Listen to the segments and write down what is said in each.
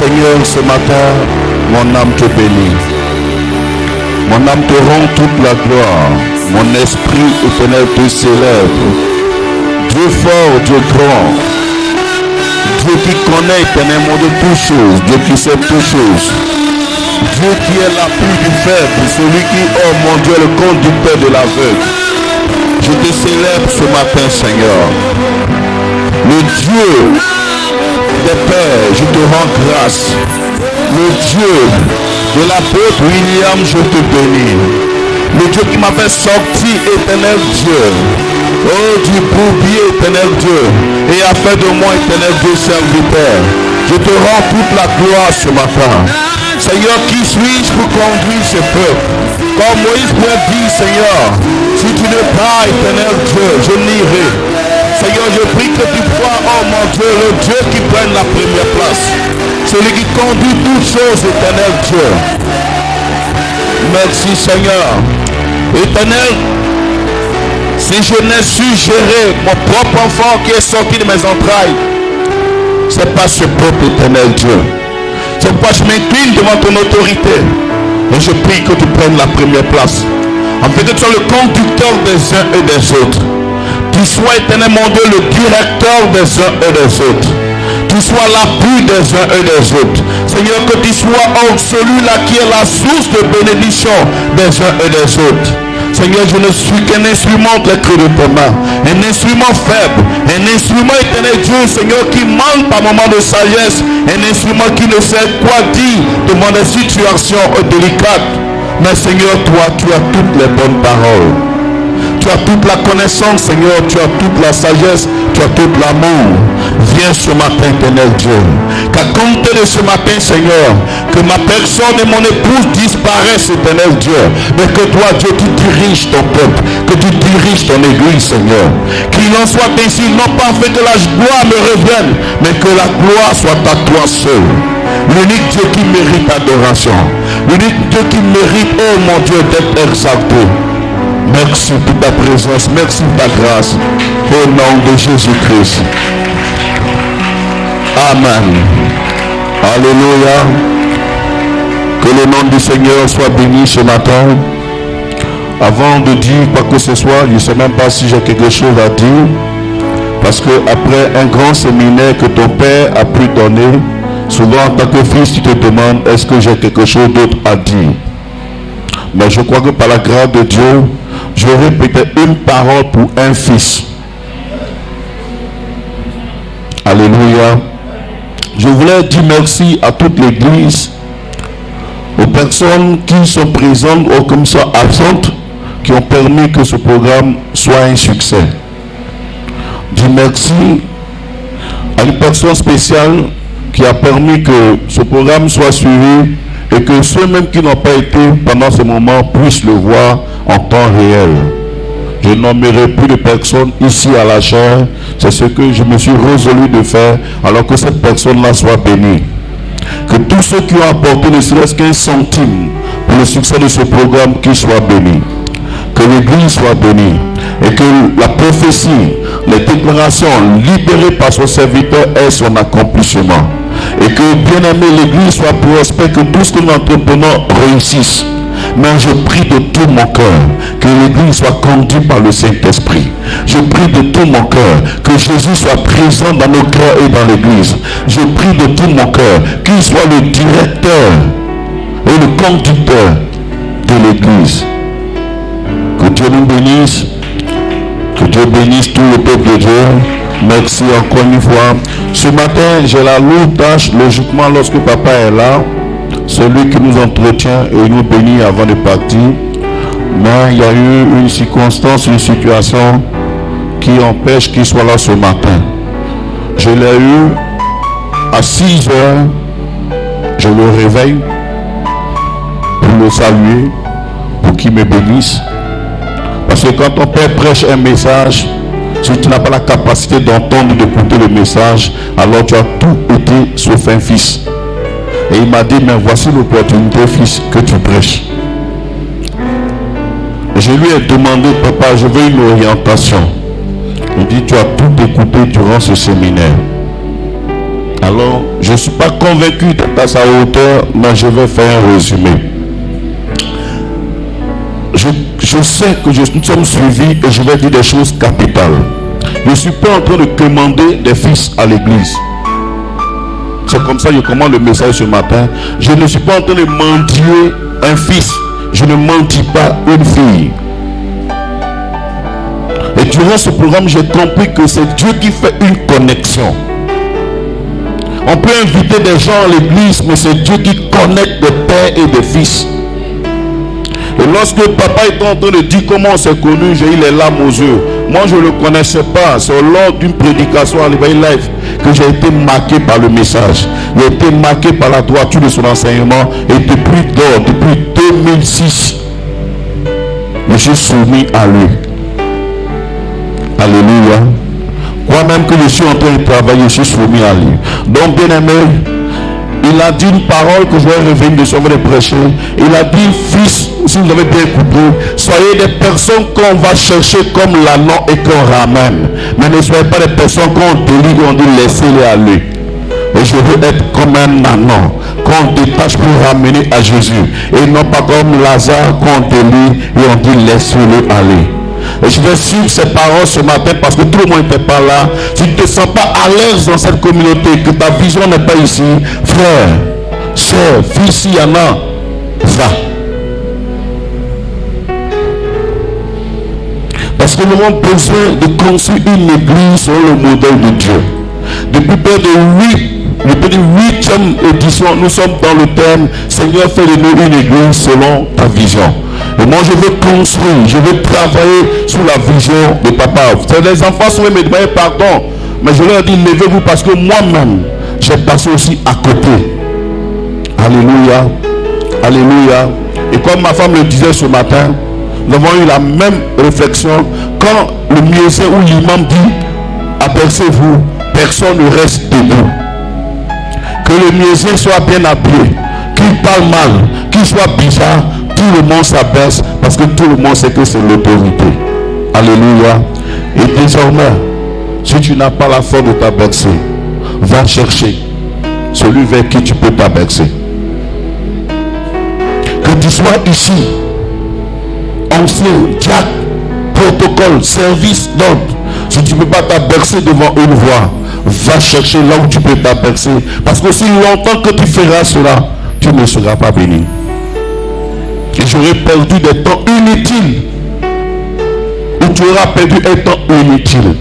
Seigneur, ce matin, mon âme te bénit. Mon âme te rend toute la gloire. Mon esprit éternel te célèbre. Dieu fort, Dieu grand. Dieu qui connaît éternellement de toutes choses. Dieu qui sait toutes choses. Dieu qui est l'appui du faible. Celui qui, oh mon Dieu, est le conducteur de l'aveugle. Je te célèbre ce matin, Seigneur. Le Dieu des pères, je te rends grâce. Le Dieu de l'apôtre William, je te bénis. Le Dieu qui m'a fait sortir, éternel Dieu. Oh, du bourbier, éternel Dieu. Et a fait de moi, éternel Dieu, serviteur. Je te rends toute la gloire ce matin. Seigneur, qui suis-je pour conduire ce peuple? Comme Moïse pouvait dire, Seigneur, si tu ne pars, éternel Dieu, je n'irai. Seigneur, je prie que tu sois, oh mon Dieu, le Dieu qui prenne la première place. Celui qui conduit toutes choses, éternel Dieu. Merci, Seigneur. Éternel, si je n'ai su gérer mon propre enfant qui est sorti de mes entrailles, c'est pas ce peuple, éternel Dieu. C'est pourquoi je m'incline devant ton autorité. Et je prie que tu prennes la première place. En fait que tu sois le conducteur des uns et des autres. Tu sois éternellement Dieu le directeur des uns et des autres. Tu sois l'appui des uns et des autres. Seigneur, que tu sois celui-là qui est la source de bénédiction des uns et des autres. Seigneur, je ne suis qu'un instrument de cru de tes mains. Un instrument faible. Un instrument éternel Dieu, Seigneur, qui manque par moment de sagesse. Un instrument qui ne sait quoi dire devant des situations délicates. Mais Seigneur, toi, tu as toutes les bonnes paroles. Tu as toute la connaissance, Seigneur. Tu as toute la sagesse. Tu as tout l'amour. Viens ce matin, éternel Dieu. Qu'à compter de ce matin, Seigneur, que ma personne et mon épouse disparaissent, éternel Dieu. Mais que toi, Dieu, tu diriges ton peuple. Que tu diriges ton église, Seigneur. Qu'il en soit ainsi, non pas fait que la gloire me revienne, mais que la gloire soit à toi seul. L'unique Dieu qui mérite adoration. L'unique Dieu qui mérite, oh mon Dieu, d'être exalté. Merci pour ta présence, merci pour ta grâce. Au nom de Jésus-Christ. Amen. Alléluia. Que le nom du Seigneur soit béni ce matin. Avant de dire quoi que ce soit, je ne sais même pas si j'ai quelque chose à dire. Parce que après un grand séminaire que ton père a pu donner, souvent en tant que fils, tu te demandes est-ce que j'ai quelque chose d'autre à dire. Mais je crois que par la grâce de Dieu, j'aurai peut-être une parole pour un fils. Alléluia. Je voulais dire merci à toute l'église, aux personnes qui sont présentes ou qui sont absentes, qui ont permis que ce programme soit un succès. Dis merci à une personne spéciale qui a permis que ce programme soit suivi et que ceux-mêmes qui n'ont pas été pendant ce moment puissent le voir en temps réel. Je nommerai plus de personnes ici à la chair. C'est ce que je me suis résolu de faire alors que cette personne-là soit bénie. Que tous ceux qui ont apporté ne serait-ce qu'un centime pour le succès de ce programme qu'ils soient bénis. Que l'église soit bénie. Et que la prophétie, les déclarations libérées par son serviteur aient son accomplissement. Et que bien aimé l'église soit prospère, que tout ce que nous entreprenons réussisse. Mais je prie de tout mon cœur que l'église soit conduite par le Saint-Esprit. Je prie de tout mon cœur que Jésus soit présent dans nos cœurs et dans l'église. Je prie de tout mon cœur qu'il soit le directeur et le conducteur de l'église. Que Dieu nous bénisse. Que Dieu bénisse tout le peuple de Dieu. Merci encore une fois. Ce matin, j'ai la lourde tâche, logiquement, lorsque papa est là, celui qui nous entretient et nous bénit avant de partir. Mais il y a eu une circonstance, une situation qui empêche qu'il soit là ce matin. Je l'ai eu à 6 heures. Je le réveille pour le saluer, pour qu'il me bénisse. Parce que quand ton père prêche un message, si tu n'as pas la capacité d'entendre, d'écouter le message, alors tu as tout été sauf un fils. Et il m'a dit, mais voici l'opportunité, fils, que tu prêches. Et je lui ai demandé, papa, je veux une orientation. Il dit, tu as tout écouté durant ce séminaire. Alors, je ne suis pas convaincu d'être à sa hauteur, mais je vais faire un résumé. Je sais que nous sommes suivis et je vais dire des choses capitales. Je ne suis pas en train de commander des fils à l'église. C'est comme ça que je commande le message ce matin. Je ne suis pas en train de mentir un fils. Je ne mentis pas une fille. Et durant ce programme, j'ai compris que c'est Dieu qui fait une connexion. On peut inviter des gens à l'église, mais c'est Dieu qui connecte des pères et des fils. Et lorsque papa était en train de dire comment on s'est connu, j'ai eu les larmes aux yeux. Moi, je ne le connaissais pas. C'est lors d'une prédication à l'éveil live que j'ai été marqué par le message. J'ai été marqué par la droiture de son enseignement. Et depuis 2006, je suis soumis à lui. Alléluia. Quoi même que je suis en train de travailler, je suis soumis à lui. Donc, bien aimé, il a dit une parole que je vais revenir de ce que je vais prêcher. Il a dit, fils, si vous avez bien écouté, soyez des personnes qu'on va chercher comme l'anneau et qu'on ramène. Mais ne soyez pas des personnes qu'on délie et on dit laissez-les aller. Et je veux être comme un anneau qu'on détache pour ramener à Jésus. Et non pas comme Lazare qu'on délie et on dit laissez-le aller. Et je vais suivre ces paroles ce matin parce que tout le monde n'était pas là. Si tu ne te sens pas à l'aise dans cette communauté, que ta vision n'est pas ici, frère, soeur, fils, s'il y en a, va. Parce que nous avons besoin de construire une église selon le modèle de Dieu. Depuis près de 8e édition, nous sommes dans le thème Seigneur, fais de nous une église selon ta vision. Et moi je veux construire, je veux travailler sous la vision de papa. Les enfants souvent me demandent pardon, mais je leur dis levez-vous parce que moi-même j'ai passé aussi à côté. Alléluia, alléluia. Et comme ma femme le disait ce matin, nous avons eu la même réflexion quand le muezzin ou l'imam dit apercevez-vous, personne ne reste debout. Que le muezzin soit bien appuyé, qu'il parle mal, qu'il soit bizarre, tout le monde s'abaisse parce que tout le monde sait que c'est l'autorité. Alléluia. Et désormais, si tu n'as pas la force de t'abaisser, va chercher celui vers qui tu peux t'abaisser. Que tu sois ici, ancien, diacre, protocole, service d'ordre. Si tu ne peux pas t'abaisser devant une voix, va chercher là où tu peux t'abaisser. Parce que si longtemps que tu feras cela, tu ne seras pas béni. Et j'aurais perdu des temps inutiles. Ou tu auras perdu un temps inutile.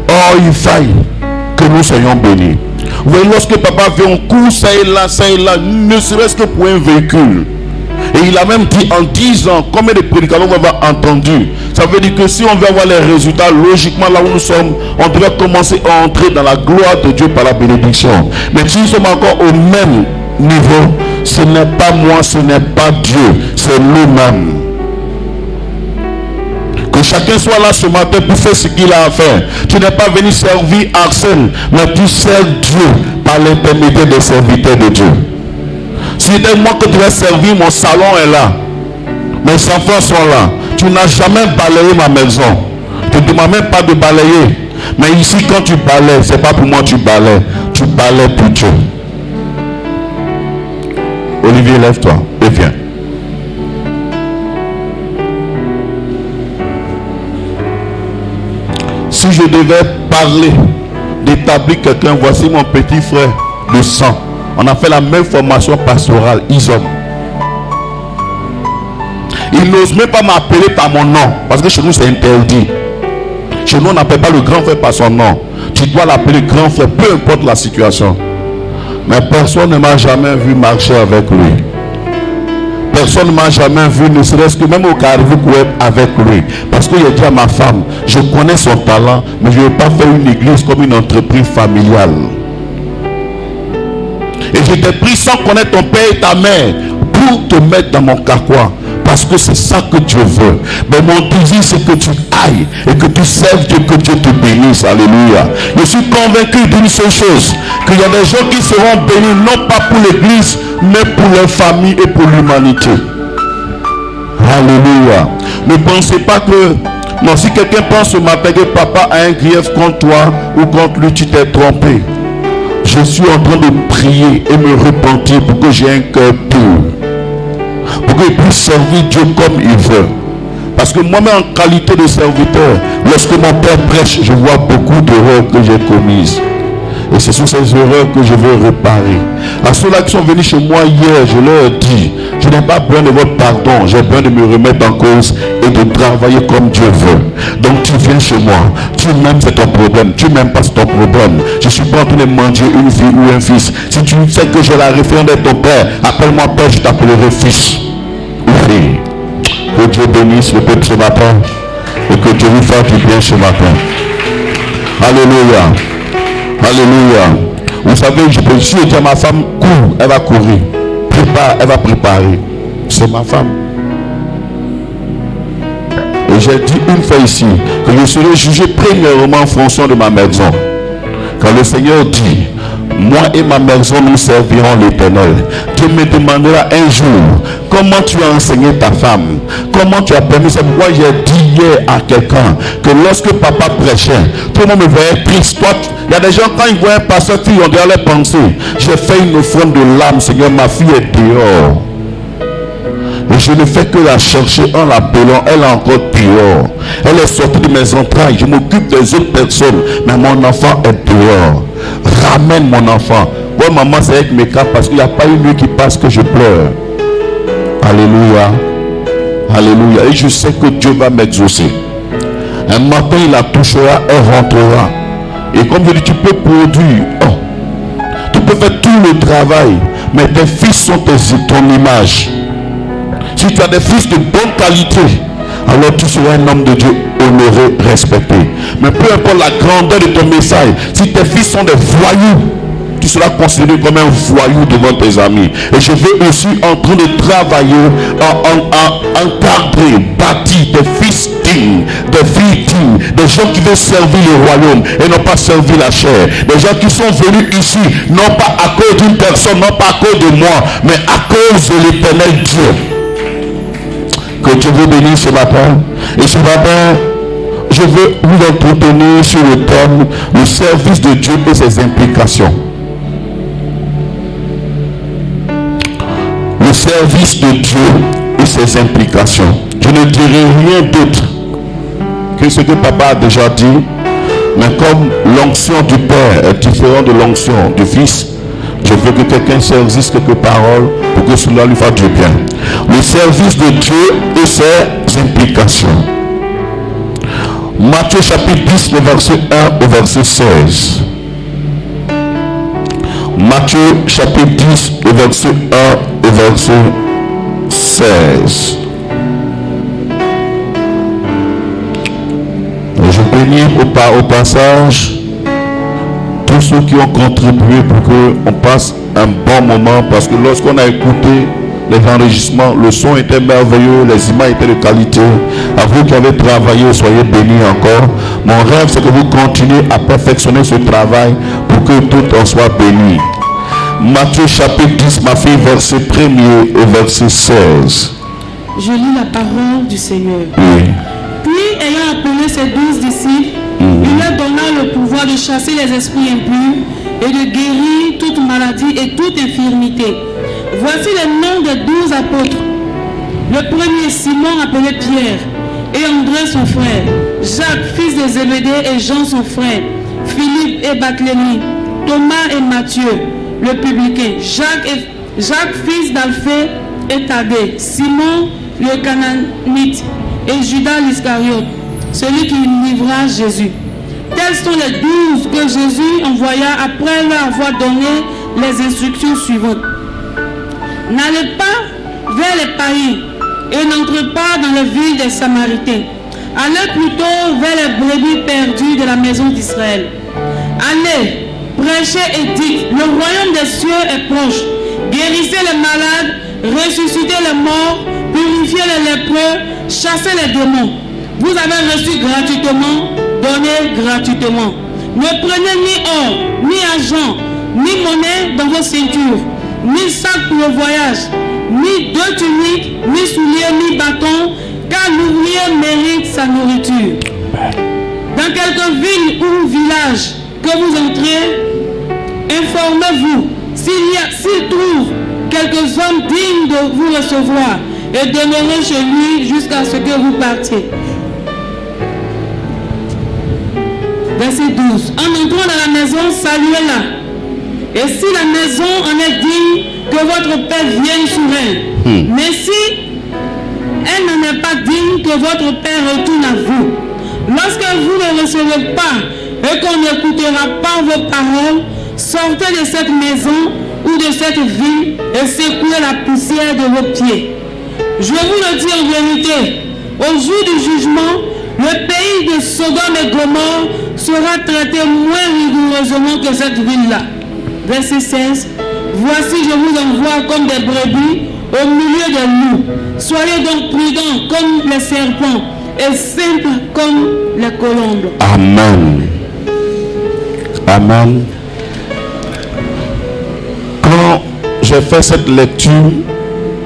Or, il faille que nous soyons bénis. Vous voyez, lorsque papa fait un coup, ça et là, ne serait-ce que pour un véhicule. Et il a même dit en 10 ans, combien de prédicateurs on va entendu. Ça veut dire que si on veut avoir les résultats, logiquement là où nous sommes, on devrait commencer à entrer dans la gloire de Dieu par la bénédiction. Mais si nous sommes encore au même niveau, ce n'est pas moi, ce n'est pas Dieu, c'est nous-mêmes. Que chacun soit là ce matin pour faire ce qu'il a à faire. Tu n'es pas venu servir Arsène, mais tu sers Dieu par l'intermédiaire des serviteurs de Dieu. Si c'était moi que tu vas servir, mon salon est là. Mes enfants sont là. Tu n'as jamais balayé ma maison. Tu ne demandes même pas de balayer. Mais ici, quand tu balayes, ce n'est pas pour moi que tu balayes. Tu balayes pour Dieu. Olivier, lève-toi et viens. Si je devais parler, d'établir quelqu'un, voici mon petit frère de sang. On a fait la même formation pastorale, Isom. Il n'ose même pas m'appeler par mon nom, parce que chez nous c'est interdit. Chez nous on n'appelle pas le grand frère par son nom. Tu dois l'appeler grand frère, peu importe la situation. Mais personne ne m'a jamais vu marcher avec lui. Personne ne m'a jamais vu, ne serait-ce que même au Carrefour avec lui. Parce que j'ai dit à ma femme, je connais son talent, mais je ne veux pas faire une église comme une entreprise familiale. Et je t'ai pris sans connaître ton père et ta mère pour te mettre dans mon carquois. Parce que c'est ça que Dieu veut. Mais mon désir c'est que tu ailles et que tu serves Dieu, que Dieu te bénisse. Alléluia. Je suis convaincu d'une seule chose, qu'il y a des gens qui seront bénis non pas pour l'église, mais pour leur famille et pour l'humanité. Alléluia. Ne pensez pas que... Non, si quelqu'un pense ce matin que papa a un grief contre toi ou contre lui, tu t'es trompé. je suis en train de prier et me repentir pour que j'ai un cœur pur, pour qu'il puisse servir Dieu comme il veut. Parce que moi-même en qualité de serviteur, lorsque mon père prêche, je vois beaucoup d'erreurs que j'ai commises. Et c'est sur ces erreurs que je veux réparer. À ceux-là qui sont venus chez moi hier, je leur ai dit, je n'ai pas besoin de votre pardon, j'ai besoin de me remettre en cause et de travailler comme Dieu veut. Donc tu viens chez moi, tu m'aimes, c'est ton problème, tu m'aimes pas, c'est ton problème. Je suis pas en train de manger une fille ou un fils. Si tu sais que j'ai la référence de ton père, appelle-moi père, je t'appellerai fils ou fille. Que Dieu bénisse le peuple ce matin et que Dieu lui fasse du bien ce matin. Alléluia. Alléluia. Vous savez, je peux dire à ma femme, cours, elle va courir. Prépare, elle va préparer. C'est ma femme. Et j'ai dit une fois ici que je serai jugé premièrement en fonction de ma maison. Quand le Seigneur dit, moi et ma maison nous servirons l'Éternel, Dieu me demandera un jour comment tu as enseigné ta femme, comment tu as permis. C'est pourquoi j'ai dit hier à quelqu'un que lorsque papa prêchait, tout le monde me voyait triste. Toi, il y a des gens quand ils voient un pasteur fille, on doit leur penser, j'ai fait une offrande de l'âme, Seigneur, ma fille est dehors. Et je ne fais que la chercher en l'appelant, elle est encore dehors. Elle est sortie de mes entrailles, je m'occupe des autres personnes, mais mon enfant est dehors. Ramène mon enfant. Bon, maman, c'est avec mes cas parce qu'il n'y a pas une nuit qui passe que je pleure. Alléluia. Alléluia. Et je sais que Dieu va m'exaucer. Un matin, il la touchera, elle rentrera. Et comme je dis, tu peux produire. Oh, tu peux faire tout le travail. Mais tes fils sont ton image. Si tu as des fils de bonne qualité, alors tu seras un homme de Dieu honoré, respecté. Mais peu importe la grandeur de ton message, si tes fils sont des voyous, tu seras considéré comme un voyou devant tes amis. Et je veux aussi en train de travailler, encadrer, bâtir des fils dignes, des filles dignes, des gens qui veulent servir le royaume et non pas servir la chair. Des gens qui sont venus ici, non pas à cause d'une personne, non pas à cause de moi, mais à cause de l'Éternel Dieu. Que Dieu vous bénisse ce matin. Et ce matin, je veux vous entretenir sur le thème le service de Dieu et ses implications. Le service de Dieu et ses implications. Je ne dirai rien d'autre que ce que papa a déjà dit, mais comme l'onction du Père est différente de l'onction du Fils, je veux que quelqu'un saisisse quelques paroles pour que cela lui fasse du bien. Le service de Dieu et ses implications. Matthieu chapitre 10, le verset 1 au verset 16. Matthieu chapitre 10, le verset 1 au verset 16. Et je bénis au passage tous ceux qui ont contribué pour qu'on passe un bon moment, parce que lorsqu'on a écouté les enregistrements, le son était merveilleux, les images étaient de qualité. À vous qui avez travaillé, soyez bénis encore. Mon rêve, c'est que vous continuez à perfectionner ce travail pour que tout en soit béni. Matthieu chapitre 10, ma fille, verset 1er et verset 16. Je lis la parole du Seigneur. Oui. Puis, ayant appelé ses 12 disciples, il leur donna le pouvoir de chasser les esprits impurs et de guérir toute maladie et toute infirmité. Voici les noms des 12 apôtres. Le premier, Simon, appelé Pierre, et André son frère, Jacques, fils de Zébédée, et Jean son frère, Philippe et Barthélemy, Thomas et Matthieu, le publicain, Jacques, fils d'Alphée et Thaddée, Simon, le Canaanite, et Judas l'Iscariote, celui qui livra Jésus. Tels sont les 12 que Jésus envoya après leur avoir donné les instructions suivantes. N'allez pas vers les païens et n'entrez pas dans les villes des Samaritains. Allez plutôt vers les brebis perdues de la maison d'Israël. Allez, prêchez et dites, le royaume des cieux est proche. Guérissez les malades, ressuscitez les morts, purifiez les lépreux, chassez les démons. Vous avez reçu gratuitement, donnez gratuitement. Ne prenez ni or, ni argent, ni monnaie dans vos ceintures, ni sac pour le voyage, ni deux tuniques, ni souliers, ni bâtons, car l'ouvrier mérite sa nourriture. Dans quelque ville ou village que vous entrez, Informez-vous s'il trouve quelques hommes dignes de vous recevoir et demeurez chez lui jusqu'à ce que vous partiez. Verset 12. En entrant dans la maison, saluez-la. Et si la maison en est digne, que votre Père vienne sur elle. Mais si elle n'en est pas digne, que votre Père retourne à vous. Lorsque vous ne recevez pas et qu'on n'écoutera pas vos paroles, sortez de cette maison ou de cette ville et secouez la poussière de vos pieds. Je vous le dis en vérité, au jour du jugement, le pays de Sodome et Gomorrhe sera traité moins rigoureusement que cette ville-là. Verset 16. Voici, je vous envoie comme des brebis au milieu des loups. Soyez donc prudents comme les serpents et simples comme les colombes. Amen. Amen. Quand j'ai fait cette lecture,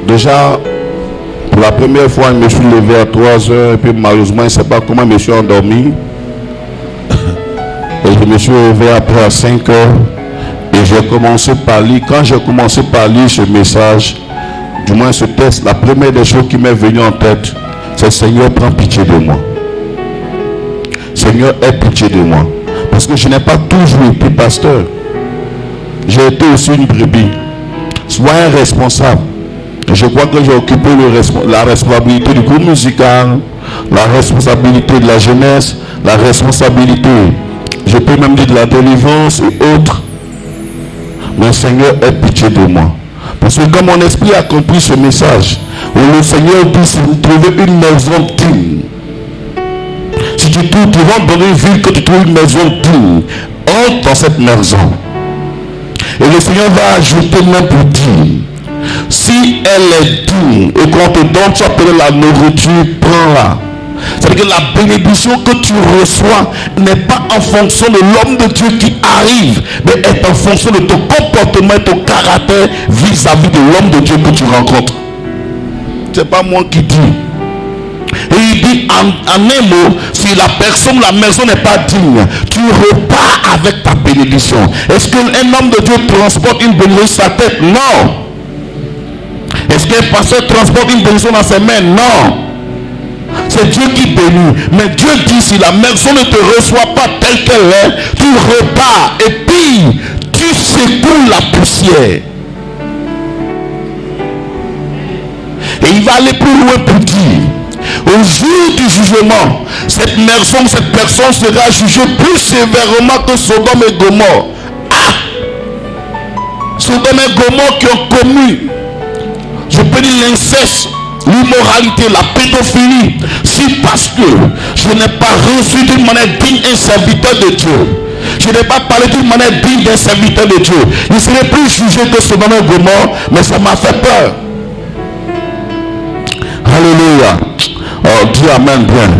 déjà, pour la première fois, je me suis levé à 3 heures et puis malheureusement, je ne sais pas comment je me suis endormi. Et je me suis levé après à 5 heures et j'ai commencé par lire. Quand j'ai commencé par lire ce message, du moins ce texte, la première des choses qui m'est venue en tête, c'est Seigneur, prends pitié de moi. Seigneur, aie pitié de moi. Parce que je n'ai pas toujours été pasteur. J'ai été aussi une brebis. Sois un responsable. Et je crois que j'ai occupé la responsabilité du groupe musical, la responsabilité de la jeunesse, la responsabilité, je peux même dire de la délivrance et autres. Mais Seigneur, aie pitié de moi. Parce que quand mon esprit a compris ce message, où le Seigneur dit, si vous trouvez une maison digne, si tu rentres dans une ville que tu trouves une maison digne, entre dans cette maison. Et le Seigneur va ajouter même pour dire, si elle est digne et qu'on te donne, tu appelles la nourriture, prends-la. C'est-à-dire que la bénédiction que tu reçois n'est pas en fonction de l'homme de Dieu qui arrive, mais est en fonction de ton comportement et ton caractère vis-à-vis de l'homme de Dieu que tu rencontres. C'est pas moi qui dis. Et il dit en un mot, si la personne, la maison n'est pas digne, tu repars avec ta bénédiction. Est-ce qu'un homme de Dieu transporte une bénédiction sur sa tête? Non. Est-ce qu'un pasteur transporte une bénédiction dans ses mains? Non. C'est Dieu qui bénit. Mais Dieu dit, si la maison ne te reçoit pas telle qu'elle est, tu repars et puis tu secoues la poussière. Et il va aller plus loin pour dire, au jour du jugement, cette maison, cette personne sera jugée plus sévèrement que Sodome et Gomorrhe. Ah! Sodome et Gomorrhe qui ont commis, je peux dire l'inceste, l'immoralité, la pédophilie, si parce que je n'ai pas reçu d'une manière digne un serviteur de Dieu, je n'ai pas parlé d'une manière digne d'un serviteur de Dieu, il serait plus jugé que Sodome et Gomorrhe, mais ça m'a fait peur. Alléluia. Oh, dis amen bien.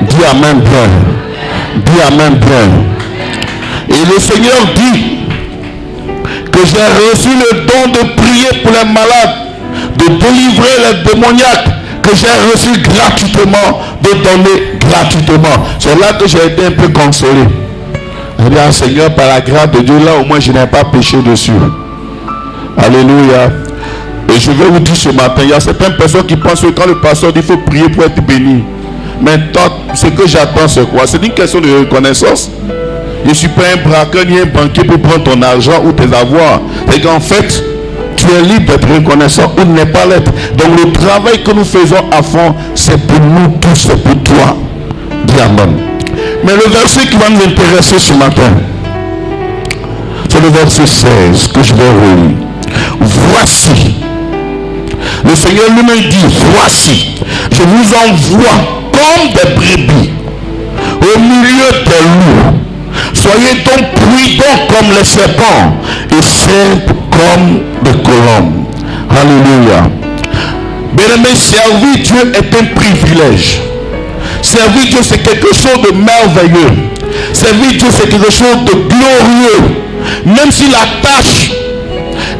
Dis amen bien. Dis amen bien. Et le Seigneur dit que j'ai reçu le don de prier pour les malades, de délivrer les démoniaques, que j'ai reçu gratuitement, de donner gratuitement. C'est là que j'ai été un peu consolé. Je dis, Seigneur, par la grâce de Dieu, là au moins je n'ai pas péché dessus. Alléluia. Et je vais vous dire ce matin, il y a certaines personnes qui pensent que quand le pasteur dit qu'il faut prier pour être béni. Mais ce que j'attends, c'est quoi? C'est une question de reconnaissance. Je ne suis pas un braqueur ni un banquier pour prendre ton argent ou tes avoirs. C'est qu'en fait, tu es libre d'être reconnaissant ou de ne pas l'être. Donc le travail que nous faisons à fond, c'est pour nous tous, c'est pour toi. Dis amen. Mais le verset qui va nous intéresser ce matin, c'est le verset 16 que je vais relire. Voici. Le Seigneur lui-même dit, voici, je vous envoie comme des brebis au milieu des loups. Soyez donc prudents comme les serpents et simples comme des colombes. Alléluia. Bien-aimé, servir Dieu est un privilège. Servir Dieu, c'est quelque chose de merveilleux. Servir Dieu, c'est quelque chose de glorieux. Même si la tâche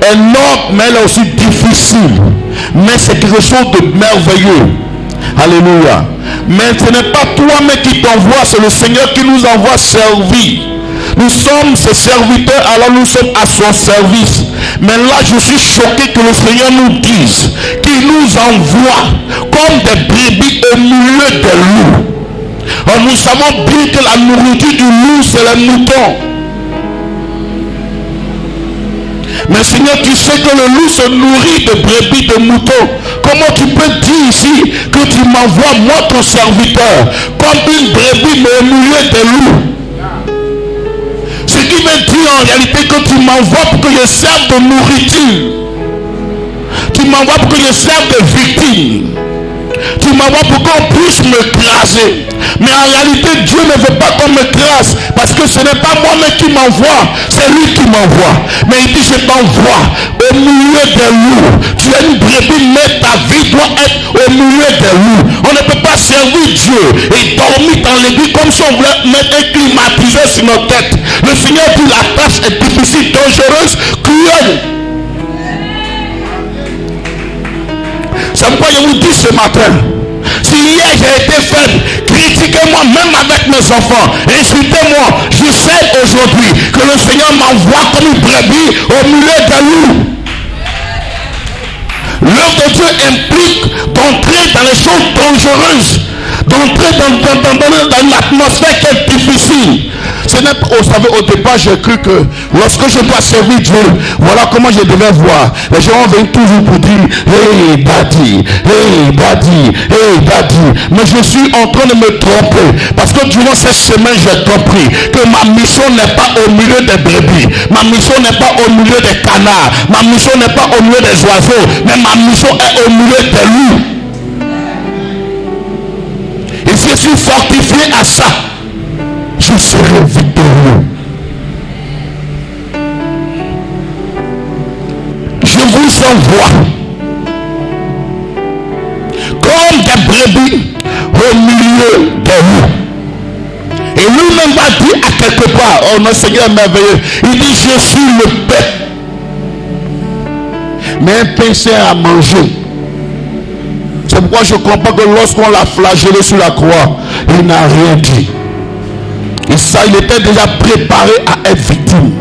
est noble, mais elle est aussi difficile. Mais c'est quelque chose de merveilleux. Alléluia. Mais ce n'est pas toi-même qui t'envoie, c'est le Seigneur qui nous envoie servir. Nous sommes ses serviteurs, alors nous sommes à son service. Mais là, je suis choqué que le Seigneur nous dise qu'il nous envoie comme des brebis au milieu des loups. Alors nous savons bien que la nourriture du loup, c'est les moutons. Mais Seigneur, tu sais que le loup se nourrit de brebis, de moutons. Comment tu peux dire ici que tu m'envoies, moi ton serviteur, comme une brebis mais au milieu des loups? Ce qui veut dire en réalité que tu m'envoies pour que je serve de nourriture. Tu m'envoies pour que je serve de victime. Tu m'envoies pour qu'on puisse me craser. Mais en réalité, Dieu ne veut pas qu'on me crase. Parce que ce n'est pas moi-même qui m'envoie. C'est lui qui m'envoie. Mais il dit, je t'envoie au milieu des loups. Tu es une brebis, mais ta vie doit être au milieu des loups. On ne peut pas servir Dieu et dormir dans l'église comme si on voulait mettre un climatiseur sur nos têtes. Le Seigneur dit, la tâche est difficile, dangereuse, cruelle. C'est pourquoi je vous dis ce matin, si hier j'ai été faible, critiquez-moi même avec mes enfants, insultez-moi, je sais aujourd'hui que le Seigneur m'envoie comme une brebis au milieu des loups. L'œuvre de Dieu implique d'entrer dans les choses dangereuses, d'entrer dans l'atmosphère qui est difficile. Ce n'est pas, vous savez, au départ, j'ai cru que lorsque je dois servir Dieu, voilà comment je devais voir. Les gens viennent toujours pour dire, hey daddy, hey daddy, hey daddy. Mais je suis en train de me tromper. Parce que durant cette semaine, j'ai compris que ma mission n'est pas au milieu des brebis. Ma mission n'est pas au milieu des canards. Ma mission n'est pas au milieu des oiseaux. Mais ma mission est au milieu des loups. Et si je suis fortifié à ça, je serai victorieux. Je vous envoie comme des brebis au milieu des loups. Et lui-même va dire à quelque part, oh notre Seigneur est merveilleux, il dit, je suis le pain. Mais un pain sert à manger. C'est pourquoi je comprends que lorsqu'on l'a flagellé sur la croix, il n'a rien dit. Et ça, il était déjà préparé à être victime.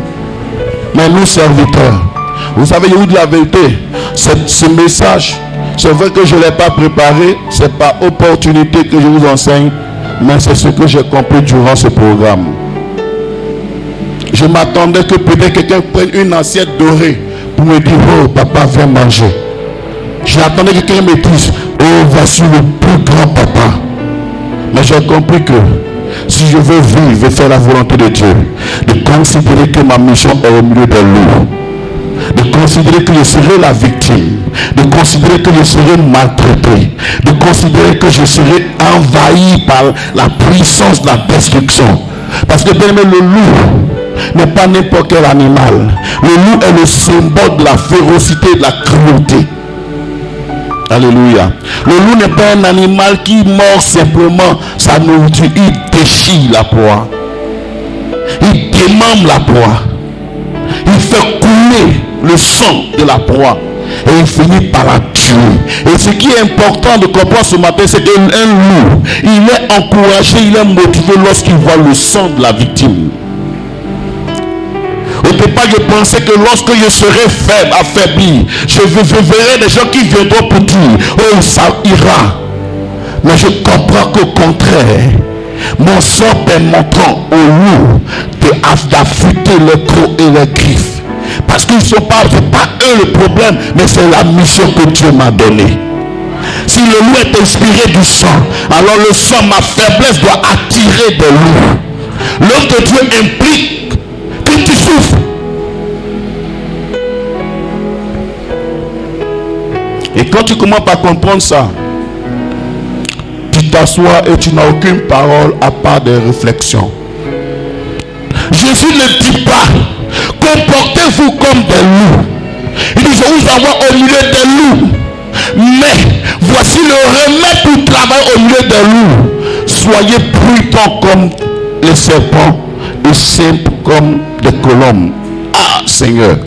Mais nous, serviteurs, vous savez, je vous dis la vérité, ce message, c'est vrai que je ne l'ai pas préparé, c'est par opportunité que je vous enseigne, mais c'est ce que j'ai compris durant ce programme. Je m'attendais que peut-être quelqu'un prenne une assiette dorée pour me dire, oh papa, viens manger. J'attendais que quelqu'un me dise, oh voici le plus grand papa. Mais j'ai compris que si je veux vivre et faire la volonté de Dieu, de considérer que ma mission est au milieu des loups, de considérer que je serai la victime, de considérer que je serai maltraité, de considérer que je serai envahi par la puissance de la destruction. Parce que bien aimé, le loup n'est pas n'importe quel animal. Le loup est le symbole de la férocité, de la cruauté. Alléluia. Le loup n'est pas un animal qui mord simplement sa nourriture. Il déchire la proie. Il démembre la proie. Il fait couler le sang de la proie. Et il finit par la tuer. Et ce qui est important de comprendre ce matin, c'est qu'un loup, il est encouragé, il est motivé lorsqu'il voit le sang de la victime. Au départ, je pensais que lorsque je serai faible, affaibli, je verrai des gens qui viendront pour dire, oh, ça ira. Mais je comprends qu'au contraire, mon sang permettant au loup d'affûter les crocs et les griffes. Parce qu'ils ne sont pas, c'est pas eux le problème, mais c'est la mission que Dieu m'a donnée. Si le loup est inspiré du sang, alors le sang, ma faiblesse doit attirer des loups. L'œuvre de Dieu implique que tu souffres. Et quand tu commences à comprendre ça, tu t'assois et tu n'as aucune parole à part des réflexions. Jésus ne dit pas, comportez-vous comme des loups. Il dit, je vous envoie au milieu des loups. Mais voici le remède pour travailler au milieu des loups. Soyez prudents comme les serpents et simples comme des colombes. Ah Seigneur,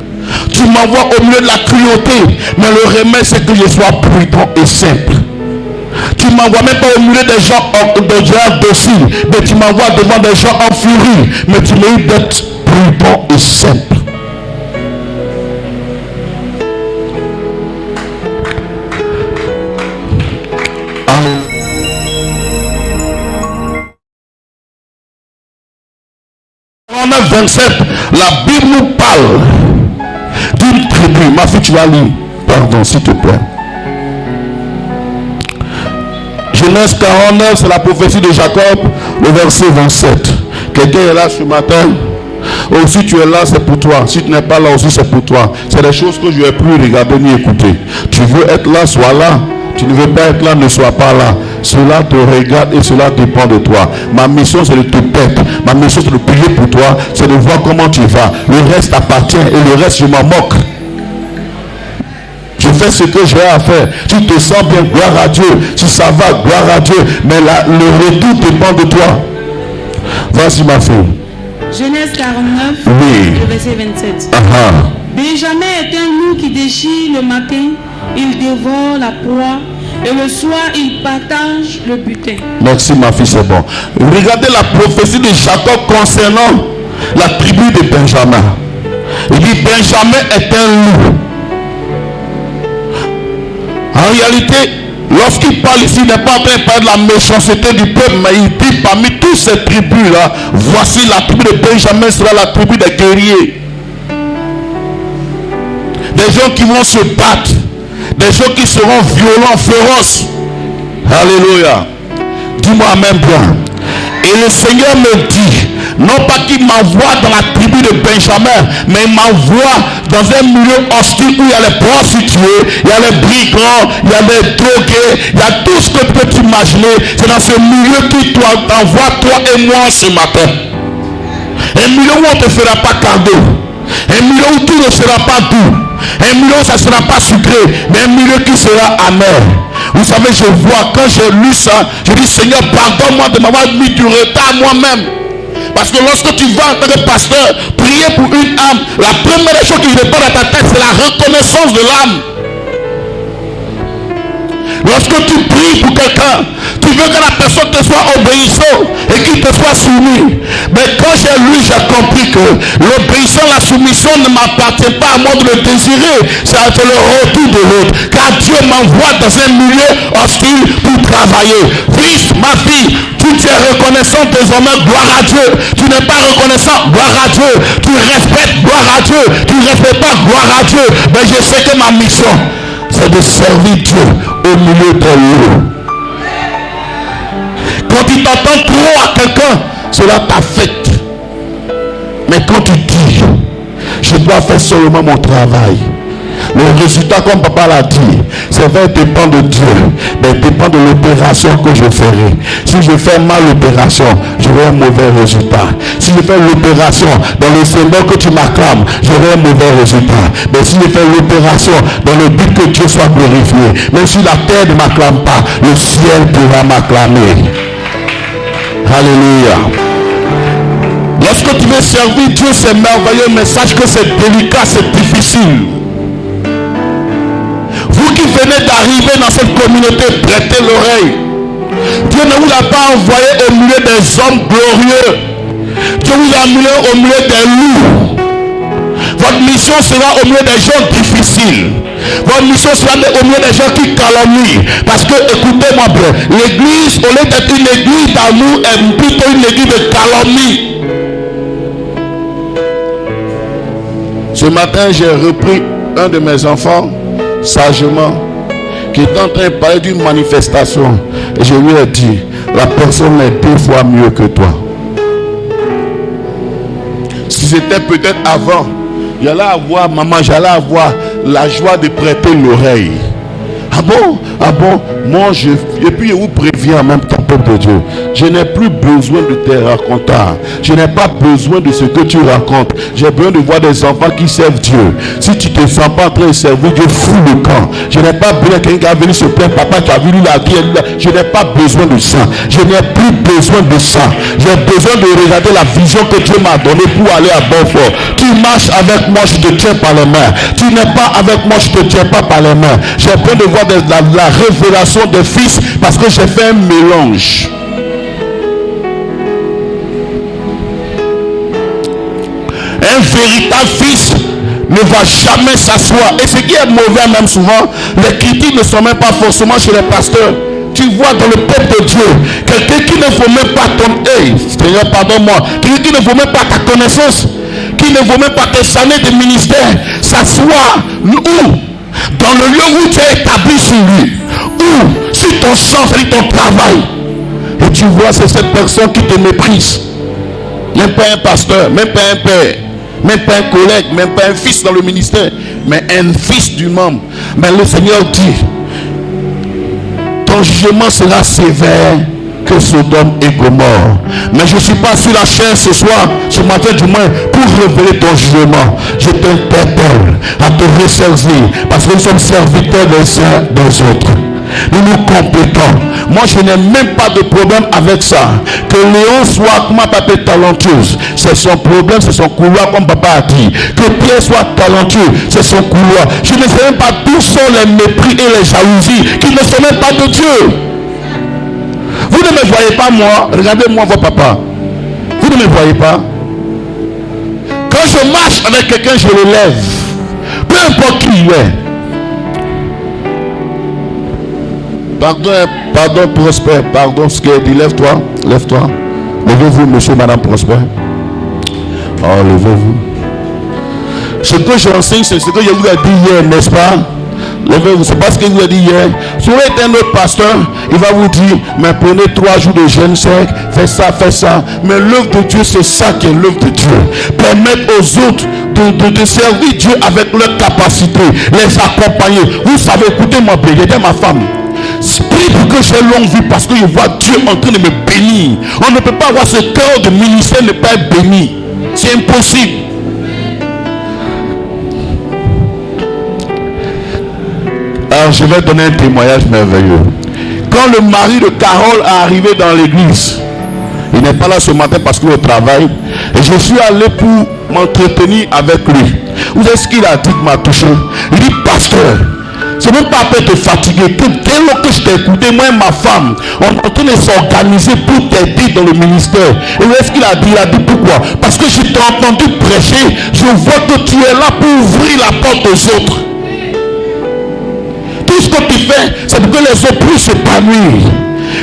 tu m'envoies au milieu de la cruauté, mais le remède c'est que je sois prudent et simple. Tu m'envoies même pas au milieu des gens dociles, mais tu m'envoies devant des gens en furie. Mais tu m'as dit d'être prudent et simple. En 27, la Bible nous parle d'une tribu. Ma fille, tu vas lire. Pardon, s'il te plaît. Genèse 49, c'est la prophétie de Jacob, le verset 27. Quelqu'un est là ce matin. Oh, si tu es là, c'est pour toi. Si tu n'es pas là aussi, c'est pour toi. C'est des choses que je n'ai plus regarder ni écouter. Tu veux être là, sois là. Tu ne veux pas être là, ne sois pas là. Cela te regarde et cela dépend de toi. Ma mission, c'est de te perdre. Ma mission, c'est de prier pour toi. C'est de voir comment tu vas. Le reste appartient et le reste, je m'en moque. Je fais ce que j'ai à faire. Tu te sens bien, gloire à Dieu. Si ça va, gloire à Dieu. Mais le retour dépend de toi. Vas-y, ma fille. Genèse 49, oui. Le verset 27. Benjamin est un loup qui déchire le matin, il dévore la proie, et le soir il partage le butin. Merci ma fille, c'est bon. Regardez la prophétie de Jacob concernant la tribu de Benjamin. Il dit Benjamin est un loup. En réalité, lorsqu'il parle ici, il n'est pas en train de parler de la méchanceté du peuple, mais il dit parmi toutes ces tribus-là, voici la tribu de Benjamin sera la tribu des guerriers. Des gens qui vont se battre, des gens qui seront violents, féroces. Alléluia. Dis-moi amen bien. Et le Seigneur me dit, non pas qu'il m'envoie dans la tribu de Benjamin, mais il m'envoie dans un milieu hostile où il y a les prostituées, il y a les brigands, il y a les drogués, il y a tout ce que tu peux t'imaginer. C'est dans ce milieu qui t'envoie, toi et moi, ce matin. Un milieu où on ne te fera pas cadeau. Un milieu où tout ne sera pas doux. Un milieu où ça ne sera pas sucré, mais un milieu qui sera amer. Vous savez, je vois, quand j'ai lu ça, je dis Seigneur, pardonne-moi de m'avoir mis du retard moi-même. Parce que lorsque tu vas en tant que pasteur prier pour une âme, la première chose qui vient dans ta tête, c'est la reconnaissance de l'âme. Lorsque tu pries pour quelqu'un, tu veux que la personne te soit obéissante et qu'il te soit soumis. Mais quand j'ai lu, j'ai compris que l'obéissance, la soumission ne m'appartient pas à moi de le désirer. C'est le retour de l'autre. Car Dieu m'envoie dans un milieu hostile pour travailler. Fils, ma fille, tu es reconnaissant désormais, gloire à Dieu. Tu n'es pas reconnaissant, gloire à Dieu. Tu respectes, gloire à Dieu. Tu ne respectes pas, gloire à Dieu. Mais je sais que ma mission, c'est de servir Dieu au milieu de l'eau. Quand tu t'entends trop à quelqu'un, cela t'affecte. Mais quand tu dis, je dois faire seulement mon travail, le résultat, comme papa l'a dit, ça va dépendre de Dieu, mais dépend de l'opération que je ferai. Si je fais mal l'opération, j'aurai un mauvais résultat. Si je fais l'opération dans le symbole que tu m'acclames, j'aurai un mauvais résultat. Mais si je fais l'opération dans le but que Dieu soit glorifié, même si la terre ne m'acclame pas, le ciel pourra m'acclamer. Alléluia. Lorsque tu veux servir Dieu, c'est merveilleux, mais sache que c'est délicat, c'est difficile. Vous qui venez d'arriver dans cette communauté, prêtez l'oreille. Dieu ne vous a pas envoyé au milieu des hommes glorieux. Dieu vous a amené au milieu des loups. Votre mission sera au milieu des gens difficiles. Votre mission sera au milieu des gens qui calomnient. Parce que, écoutez-moi bien, l'église, au lieu d'être une église d'amour, est plutôt une église de calomnie. Ce matin, j'ai repris un de mes enfants, sagement, qui est en train de parler d'une manifestation. Et je lui ai dit, la personne est 2 fois mieux que toi. Si c'était peut-être avant, j'allais avoir, maman, j'allais avoir la joie de prêter l'oreille. Ah bon? Ah bon? Moi, et puis je vous préviens en même temps. peuple de Dieu. Je n'ai plus besoin de tes racontars. Je n'ai pas besoin de ce que tu racontes. J'ai besoin de voir des enfants qui servent Dieu. Si tu te sens pas en train de servir Dieu, fous le camp. Je n'ai pas besoin de quelqu'un qui a venu se plaindre. Papa, tu as vu la guerre. Je n'ai pas besoin de ça. Je n'ai plus besoin de ça. J'ai besoin de regarder la vision que Dieu m'a donnée pour aller à Beaufort. Tu marches avec moi, je te tiens par les mains. Tu n'es pas avec moi, je te tiens pas par les mains. J'ai besoin de voir la révélation des fils parce que j'ai fait un mélange. Un véritable fils ne va jamais s'asseoir. Et ce qui est mauvais même souvent, les critiques ne sont même pas forcément chez les pasteurs. Tu vois dans le peuple de Dieu, quelqu'un qui ne vaut même pas ton... Hey, Seigneur, pardonne-moi. Quelqu'un qui ne vaut même pas ta connaissance, qui ne vaut même pas tes années de ministère, s'asseoir où? Dans le lieu où tu es établi sur lui. Ou sur ton champ, c'est ton travail. Et tu vois, c'est cette personne qui te méprise. Même pas un pasteur, même pas un père, même pas un collègue, même pas un fils dans le ministère, mais un fils du membre. Mais le Seigneur dit, ton jugement sera sévère que Sodome et Gomorrhe. Mais je ne suis pas sur la chair ce soir, ce matin du moins, pour révéler ton jugement. Je t'interpelle à te ressaisir, parce que nous sommes serviteurs des uns des autres. Nous nous complétons. Moi, je n'ai même pas de problème avec ça. Que Léon soit, comment papa, talentueuse, c'est son problème, c'est son couloir, comme papa a dit. Que Pierre soit talentueux, c'est son couloir. Je ne sais même pas d'où sont les mépris et les jalousies qui ne sont même pas de Dieu. Vous ne me voyez pas moi, regardez-moi votre papa. Vous ne me voyez pas. Quand je marche avec quelqu'un, je le lève. Peu importe qui il est. Pardon Prosper, pardon ce qu'il dit, lève-toi, lève-toi. Levez-vous, monsieur, madame Prosper. Oh, levez-vous. Ce que j'enseigne, c'est ce que je vous ai dit hier, n'est-ce pas? Levez-vous, c'est pas ce que je vous ai dit hier. Si vous êtes un autre pasteur, il va vous dire, mais prenez 3 jours de jeûne sec, faites ça, faites ça. Mais l'œuvre de Dieu, c'est ça qui est l'œuvre de Dieu. Permettre aux autres de servir Dieu avec leur capacité, les accompagner. Vous savez, écoutez-moi bien, j'étais ma femme. Prie pour que j'ai longue vie parce que je vois Dieu en train de me bénir. On ne peut pas avoir ce cœur de ministère ne pas être béni. C'est impossible. Alors je vais donner un témoignage merveilleux. Quand le mari de Carole est arrivé dans l'église, il n'est pas là ce matin parce qu'il est au travail, et je suis allé pour m'entretenir avec lui. Vous savez ce qu'il a dit qui m'a touché? Il dit, pasteur, c'est même pas à peine de fatiguer. Dès lors que je t'ai écouté, moi et ma femme, on est en train de s'organiser pour t'aider dans le ministère. Et vous savez ce qu'il a dit? Il a dit pourquoi? Parce que je t'ai entendu prêcher, je vois que tu es là pour ouvrir la porte aux autres. Tout ce que tu fais, c'est pour que les autres puissent s'épanouir.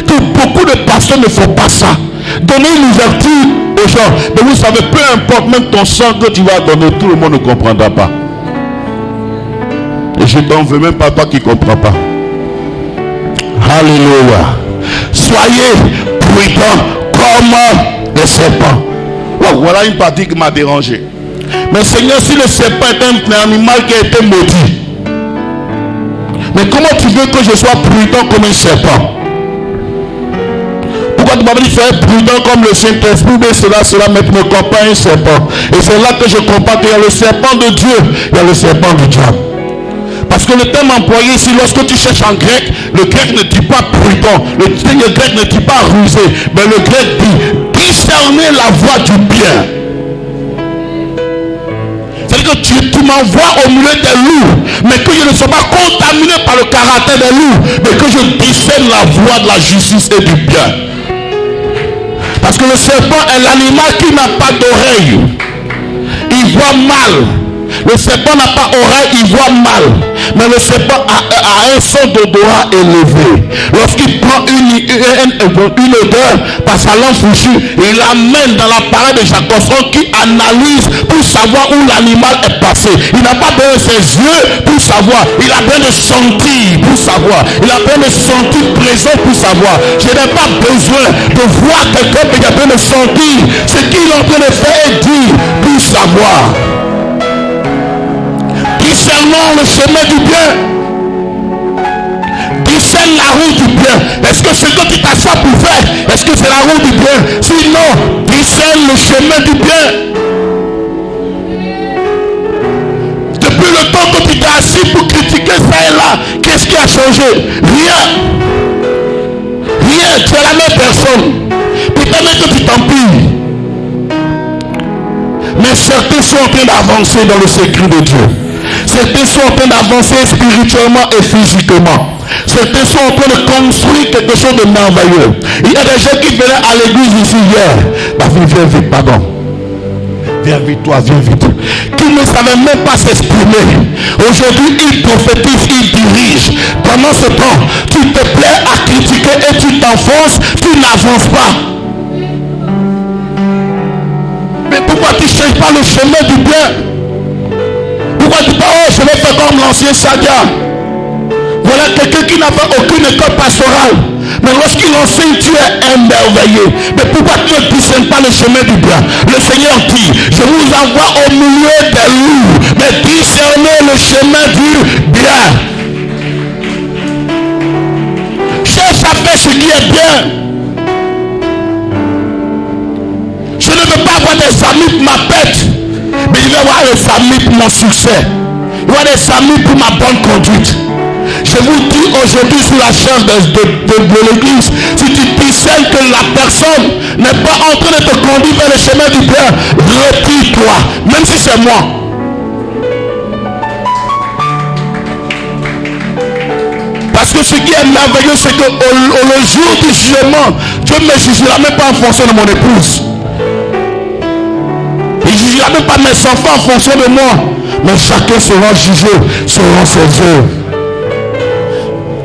Que beaucoup de pasteurs ne font pas ça. Donner une ouverture aux gens. Mais vous savez, peu importe, même ton sang que tu vas donner, tout le monde ne comprendra pas. Et je t'en veux même pas, toi qui ne comprends pas. Alléluia. Soyez prudents comme les serpents. Wow, voilà une partie qui m'a dérangé. Mais Seigneur, si le serpent est un animal qui a été maudit, mais comment tu veux que je sois prudent comme un serpent? Pourquoi tu m'as dit soyez prudent comme le Saint-Esprit? Mais cela ne me compare un serpent. Et c'est là que je comprends qu'il y a le serpent de Dieu, il y a le serpent du diable. Parce que le terme employé ici, lorsque tu cherches en grec, le grec ne dit pas prudent, le grec ne dit pas rusé, mais le grec dit discerner la voie du bien. C'est-à-dire que tu m'envoies au milieu des loups, mais que je ne sois pas contaminé par le caractère des loups, mais que je discerne la voie de la justice et du bien. Parce que le serpent est l'animal qui n'a pas d'oreille. Il voit mal. Le serpent n'a pas oreille, il voit mal. Mais le serpent a un son d'odorat élevé. Lorsqu'il prend une odeur par sa langue fourchue, il l'amène dans l'appareil de Jacobson qui analyse pour savoir où l'animal est passé. Il n'a pas besoin de ses yeux pour savoir. Il a besoin de sentir pour savoir. Il a besoin de sentir présent pour savoir. Je n'ai pas besoin de voir quelqu'un, mais j'ai besoin de sentir ce qu'il est en train de faire et dire pour savoir. Discernons le chemin du bien. Discerne discerne la route du bien. Est-ce que ce que tu t'assois pour faire, est-ce que c'est la route du bien? Sinon, discerne le chemin du bien. Depuis le temps que tu t'es assis pour critiquer ça et là, qu'est-ce qui a changé? Rien. Rien. Tu es la même personne. Peut-être même que tu t'empires. Mais certains sont en train d'avancer dans le secret de Dieu. Certains sont en train d'avancer spirituellement et physiquement. Certains sont en train de construire quelque chose de merveilleux. Il y a des gens qui venaient à l'église ici hier. Viens vite, pardon. Viens vite, toi, viens vite. Qui ne savaient même pas s'exprimer. Aujourd'hui, ils prophétisent, ils dirigent. Pendant ce temps, tu te plais à critiquer et tu t'enfonces, tu n'avances pas. Mais pourquoi tu ne changes pas le chemin du bien? Pourquoi tu dis pas, oh, je vais faire comme l'ancien Sadia? Voilà quelqu'un qui n'a pas aucune école pastorale. Mais lorsqu'il enseigne, tu es émerveillé. Mais pourquoi tu ne discernes pas le chemin du bien? Le Seigneur dit, je vous envoie au milieu des loups. Mais discernez le chemin du bien. Cherche à faire ce qui est bien. Je ne veux pas avoir des amis pour ma pète, mais je veux avoir des amis pour mon succès. Je veux avoir des amis pour ma bonne conduite. Je vous dis aujourd'hui sur la chaîne de l'église, si tu discernes que la personne n'est pas en train de te conduire vers le chemin du bien, retire-toi, même si c'est moi. Parce que ce qui est merveilleux, c'est que le jour du jugement, Dieu ne me jugera même pas en fonction de mon épouse. Il ne jugera même pas mes enfants en fonction de moi. Mais chacun sera jugé selon ses œuvres.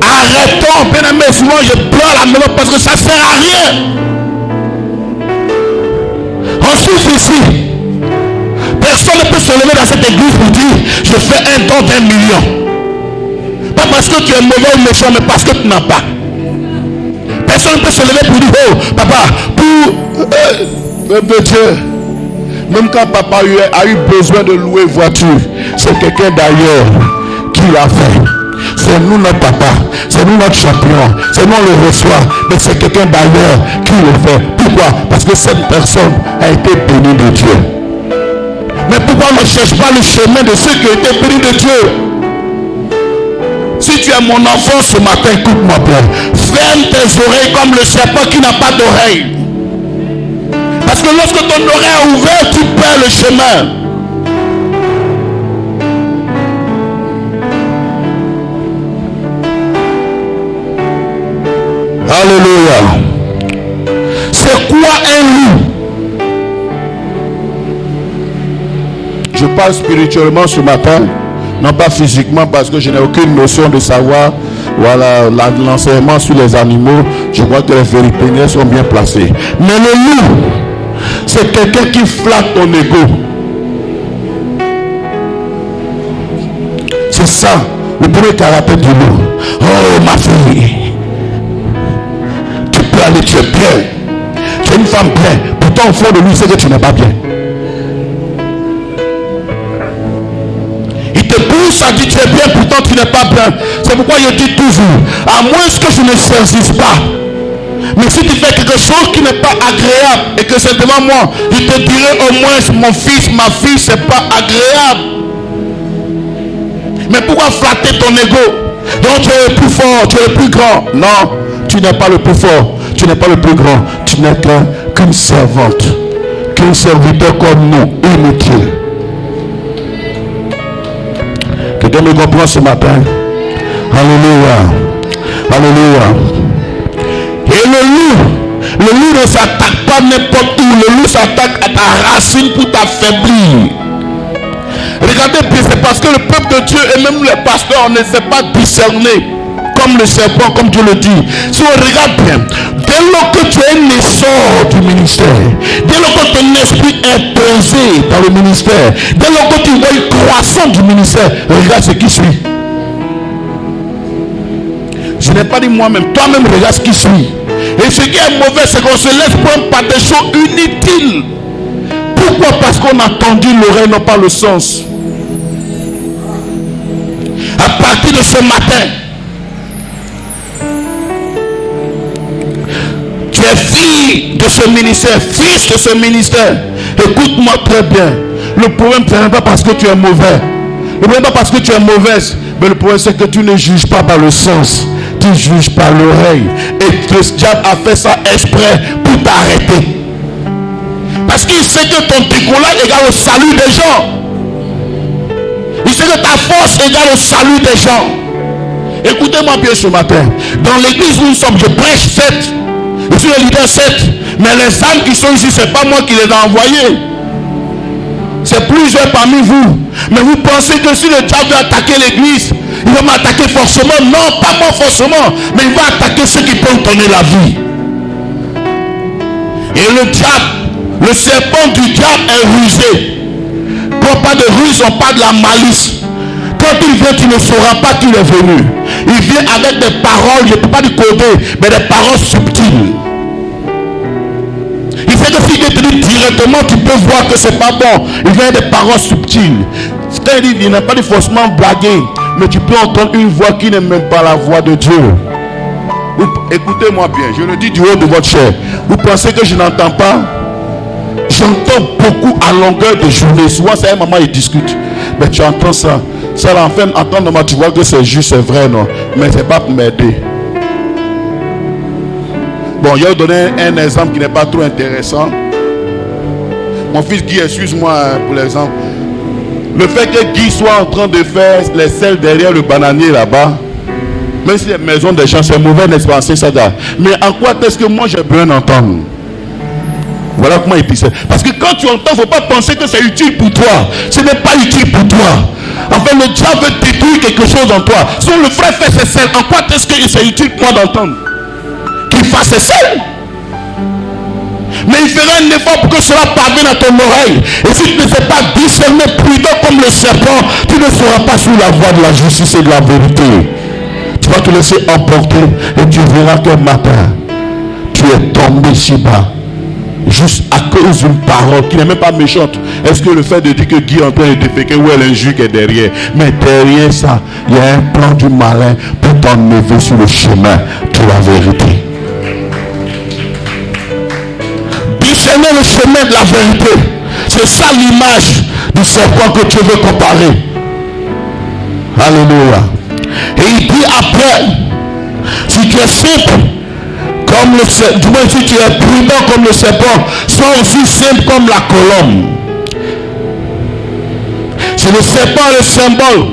Arrêtons, bien aimé, souvent je pleure à la maison parce que ça ne sert à rien. On souffre ici. Personne ne peut se lever dans cette église pour dire je fais un don d'1 million. Pas parce que tu es mauvais ou méchant, mais parce que tu n'as pas. Personne ne peut se lever pour dire oh papa, pour Dieu. Même quand papa a eu besoin de louer une voiture, c'est quelqu'un d'ailleurs qui l'a fait. C'est nous notre papa, c'est nous notre champion, c'est nous le reçoit, mais c'est quelqu'un d'ailleurs qui le fait. Pourquoi? Parce que cette personne a été bénie de Dieu. Mais pourquoi on ne cherche pas le chemin de ceux qui ont été bénis de Dieu? Si tu es mon enfant ce matin, écoute-moi bien. Ferme tes oreilles comme le serpent qui n'a pas d'oreille. Parce que lorsque ton oreille est ouverte, tu perds le chemin. Alléluia. C'est quoi un loup? Je parle spirituellement ce matin, non pas physiquement, parce que je n'ai aucune notion de savoir. Voilà, l'enseignement sur les animaux, je crois que les vétérinaires sont bien placés. Mais le loup, c'est quelqu'un qui flatte ton ego. C'est ça, le premier caractère du loup. Oh ma fille, tu peux aller, tu es bien. Tu es une femme bien. Pourtant au fond de lui, c'est que tu n'es pas bien. Il te pousse à dire tu es bien, pourtant tu n'es pas bien. C'est pourquoi je dis toujours, à moins que je ne saisisse pas. Mais si tu fais quelque chose qui n'est pas agréable et que c'est devant moi, je te dirai au moins mon fils, ma fille, c'est pas agréable. Mais pourquoi flatter ton ego? Donc tu es le plus fort, tu es le plus grand. Non, tu n'es pas le plus fort, tu n'es pas le plus grand. Tu n'es qu'une servante, qu'un serviteur comme nous, inutile. Quelqu'un me comprend ce matin? Alléluia. Alléluia. Et le loup ne s'attaque pas n'importe où. Le loup s'attaque à ta racine pour t'affaiblir. Regardez bien, c'est parce que le peuple de Dieu et même les pasteurs ne sait pas discerner comme le serpent, comme Dieu le dit. Si on regarde bien, dès lors que tu es un essor du ministère, dès lors que ton esprit est posé dans le ministère, dès lors que tu vois une croissance du ministère, regarde ce qui suit. Je n'ai pas dit moi-même, toi-même regarde ce qui suit. Et ce qui est mauvais, c'est qu'on se laisse prendre par des choses inutiles. Pourquoi? Parce qu'on a tendu l'oreille, non pas le sens. À partir de ce matin, Tu es fille de ce ministère, fils de ce ministère. Écoute-moi très bien. Le problème, ce n'est pas parce que tu es mauvais. Le problème n'est pas parce que tu es mauvaise. Mais le problème, c'est que tu ne juges pas par le sens. Tu juges par l'oreille. Et le diable a fait ça exprès pour t'arrêter. Parce qu'il sait que ton décollage égale au salut des gens. Il sait que ta force égale au salut des gens. Écoutez-moi bien ce matin. Dans l'église où nous sommes, je prêche 7. Je suis le leader 7. Mais les âmes qui sont ici, ce n'est pas moi qui les ai envoyées. C'est plusieurs parmi vous. Mais vous pensez que si le diable veut attaquer l'église, il va m'attaquer forcément? Non, pas moi forcément. Mais il va attaquer ceux qui peuvent donner la vie. Et le diable, le serpent du diable est rusé. Quand on parle de ruse, on parle de la malice. Quand il vient, tu ne sauras pas qu'il est venu. Il vient avec des paroles, je ne peux pas lui coder, mais des paroles subtiles. Il fait que si il te dit directement, tu peux voir que c'est pas bon. Il vient avec des paroles subtiles. C'est-à-dire, il n'a pas dit forcément blaguer, mais tu peux entendre une voix qui n'est même pas la voix de Dieu. Écoutez-moi bien, je le dis du haut de votre chair. Vous pensez que je n'entends pas? J'entends beaucoup à longueur de journée. Souvent, c'est un moment, ils discutent. Mais tu entends ça. Ça l'enferme, entends-moi, tu vois que c'est juste, c'est vrai, non? Mais c'est pas pour m'aider. Bon, je vais vous donner un exemple qui n'est pas trop intéressant. Mon fils Guy, excuse-moi pour l'exemple. Le fait que Guy soit en train de faire les selles derrière le bananier là-bas, même si les maisons des gens, c'est mauvais, n'est-ce pas? C'est ça. Mais en quoi est-ce que moi j'ai besoin d'entendre? Voilà comment il pisse. Parce que quand tu entends, il ne faut pas penser que c'est utile pour toi. Ce n'est pas utile pour toi. En fait, le diable veut détruire quelque chose en toi. Si le frère fait ses selles, en quoi est-ce que c'est utile pour moi d'entendre? Qu'il fasse ses selles. Mais il fera un effort pour que cela parvienne à ton oreille. Et si tu ne sais pas discerner prudent comme le serpent, tu ne seras pas sous la voie de la justice et de la vérité. Tu vas te laisser emporter et tu verras qu'un matin, tu es tombé si bas. Juste à cause d'une parole qui n'est même pas méchante. Est-ce que le fait de dire que Guy est en train de déféquer, ou elle injure qui est derrière? Mais derrière ça, il y a un plan du malin pour t'enlever sur le chemin de la vérité. Discerner le chemin de la vérité, c'est ça l'image du serpent que tu veux comparer. Alléluia. Et il dit après, si tu es simple comme le serpent, du moins si tu es prudent comme le serpent, sois aussi simple comme la colombe. C'est le serpent le symbole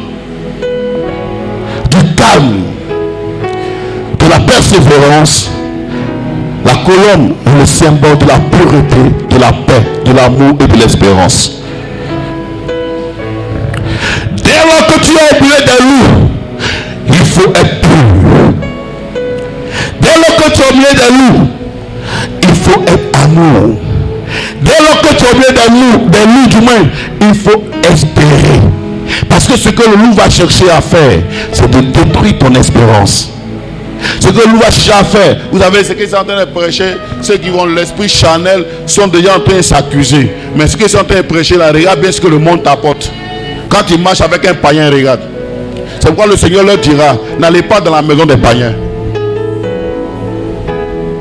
du calme, de la persévérance. La colombe est le symbole de la pureté, de la paix, de l'amour et de l'espérance. Dès lors que tu es au milieu des loups, il faut être pur. Dès lors que tu es au milieu des loups, il faut être amour. Dès lors que tu es au milieu des loups du moins, il faut espérer. Parce que ce que le loup va chercher à faire, c'est de détruire ton espérance. Ce que le loup va chercher à faire, vous savez, ce qu'ils sont en train de prêcher, ceux qui ont l'esprit charnel sont déjà en train de s'accuser. Mais ce qu'ils sont en train de prêcher là, regarde bien ce que le monde t'apporte. Quand ils marchent avec un païen, regarde. C'est pourquoi le Seigneur leur dira, n'allez pas dans la maison des païens.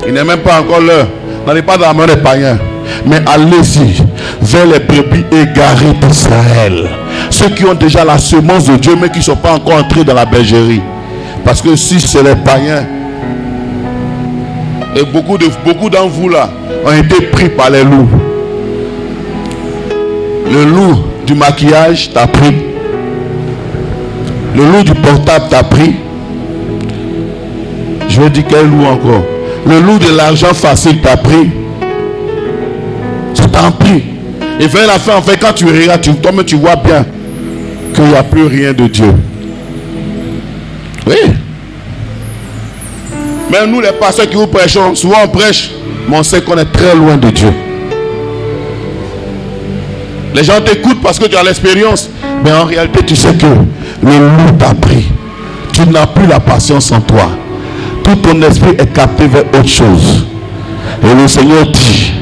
Il n'est même pas encore l'heure. N'allez pas dans la maison des païens. Mais allez-y vers les brebis égarées d'Israël. Ceux qui ont déjà la semence de Dieu, mais qui ne sont pas encore entrés dans la bergerie. Parce que si c'est les païens, et beaucoup d'entre vous là ont été pris par les loups. Le loup du maquillage t'a pris. Le loup du portable t'a pris. Je vais dire quel loup encore. Le loup de l'argent facile t'a pris. Ça t'a pris. Et vers la fin, en fait, quand tu regardes, toi-même tu vois bien qu'il n'y a plus rien de Dieu. Oui. Mais nous les pasteurs qui vous prêchons, souvent on prêche, mais on sait qu'on est très loin de Dieu. Les gens t'écoutent parce que tu as l'expérience, mais en réalité tu sais que le loup t'a pris. Tu n'as plus la patience en toi. Tout ton esprit est capté vers autre chose. Et le Seigneur dit,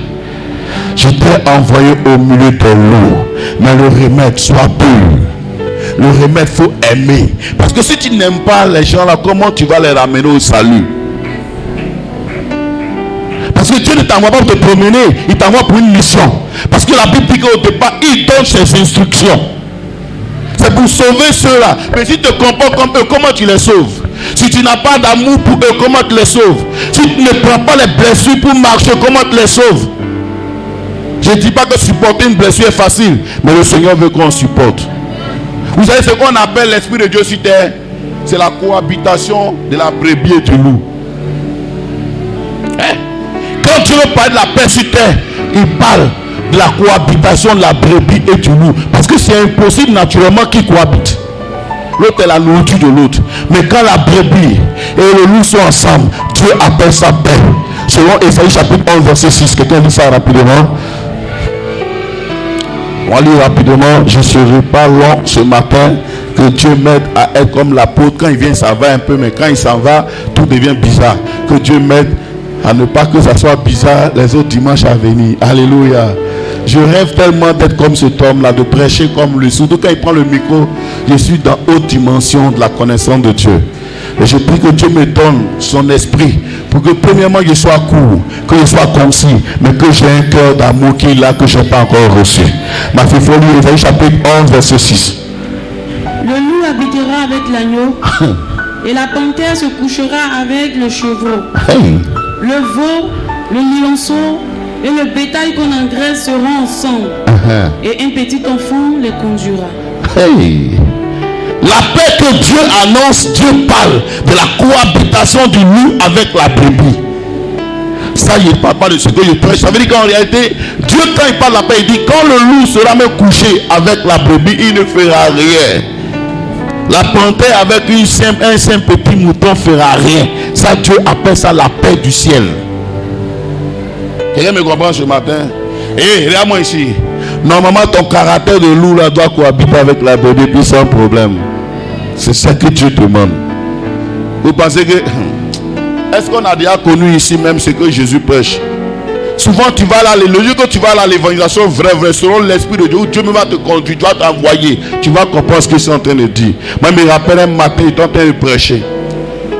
je t'ai envoyé au milieu des loups, mais le remède soit pur. Le remède, il faut aimer. Parce que si tu n'aimes pas les gens là, comment tu vas les ramener au salut? Parce Parce que Dieu ne t'envoie pas pour te promener, il t'envoie pour une mission. Parce que la Bible dit qu'au départ, il donne ses instructions. C'est pour sauver ceux-là. Mais si tu te comportes comme eux, comment tu les sauves? Si tu n'as pas d'amour pour eux, comment tu les sauves? Si tu ne prends pas les blessures pour marcher, comment tu les sauves? Je ne dis pas que supporter une blessure est facile, mais le Seigneur veut qu'on supporte. Vous savez ce qu'on appelle l'Esprit de Dieu sur terre? C'est la cohabitation de la brebis et du loup. Hein? Quand Dieu veut parler de la paix sur terre, il parle de la cohabitation de la brebis et du loup. Parce que c'est impossible naturellement qu'ils cohabitent. L'autre est la nourriture de l'autre. Mais quand la brebis et le loup sont ensemble, Dieu appelle ça paix. Selon Ésaïe chapitre 11 verset 6. Quelqu'un dit ça rapidement? On va lire rapidement. Je ne serai pas long ce matin. Que Dieu m'aide à être comme l'apôtre. Quand il vient, ça va un peu, mais quand il s'en va, tout devient bizarre. Que Dieu m'aide à ne pas que ça soit bizarre les autres dimanches à venir. Alléluia. Je rêve tellement d'être comme cet homme-là, de prêcher comme lui. Surtout quand il prend le micro, je suis dans haute dimension de la connaissance de Dieu. Et je prie que Dieu me donne son esprit pour que premièrement je sois court, que je sois concis, mais que j'ai un cœur d'amour qu'il a que je n'ai pas encore reçu. Ma fille, il faut lire Ésaïe chapitre 11 verset 6. Le loup habitera avec l'agneau et la panthère se couchera avec le chevreau. Le veau, le lionceau et le bétail qu'on engraisse seront ensemble. Et un petit enfant les conduira. La paix que Dieu annonce, Dieu parle de la cohabitation du loup avec la brebis. Ça, il ne parle pas de ce que je prêche. Ça veut dire qu'en réalité, Dieu, quand il parle de la paix, il dit quand le loup sera même couché avec la brebis, il ne fera rien. La panthère avec un simple petit mouton ne fera rien. Ça, Dieu appelle ça la paix du ciel. Quelqu'un me comprend ce matin? Regarde-moi ici. Normalement, ton caractère de loup là doit cohabiter avec la brebis puis sans problème. C'est ça que Dieu demande. Vous pensez que... Est-ce qu'on a déjà connu ici même ce que Jésus prêche? Souvent tu vas là, le jour que tu vas là, l'évangélisation vraie, selon l'Esprit de Dieu, où Dieu me va te conduire, tu vas t'envoyer, tu vas comprendre ce qu'ils sont en train de dire. Moi, je me rappelle un matin, ils étaient en train de prêcher.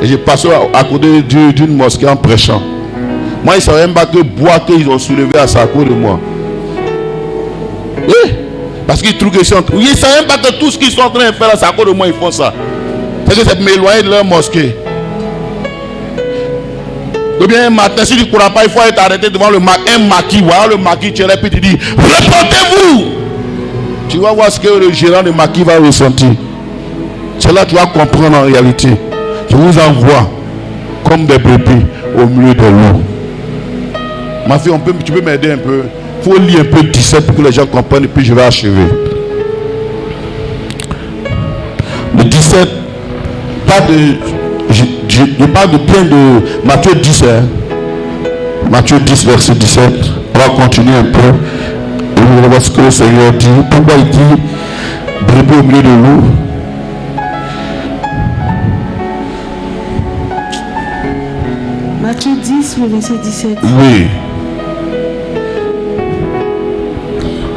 Et j'ai passé à côté d'une mosquée en prêchant. Moi, ils ne savaient même pas que bois qu'ils ont soulevé à sa côte de moi. Oui, parce qu'ils trouvent qu'ils sont... Ils ne savaient même pas que tout ce qu'ils sont en train de faire à sa côte de moi, ils font ça. C'est que c'est m'éloigner de leur mosquée. Ou bien un matin, si tu ne cours pas, il faut être arrêté devant un maquis. Voilà le maquis, tu es là, puis tu dis, répondez-vous. Tu vas voir ce que le gérant de maquis va ressentir. C'est là que tu vas comprendre en réalité. Je vous envoie comme des brebis au milieu de l'eau. Ma fille, tu peux m'aider un peu. Il faut lire un peu 17 pour que les gens comprennent et puis je vais achever. Le 17, pas de... Je parle bien de Matthieu 10. Matthieu 10, verset 17. On va continuer un peu. Et vous allez voir ce que le Seigneur dit. Pourquoi il dit brebis au milieu de l'eau? Matthieu 10, le verset 17. Oui.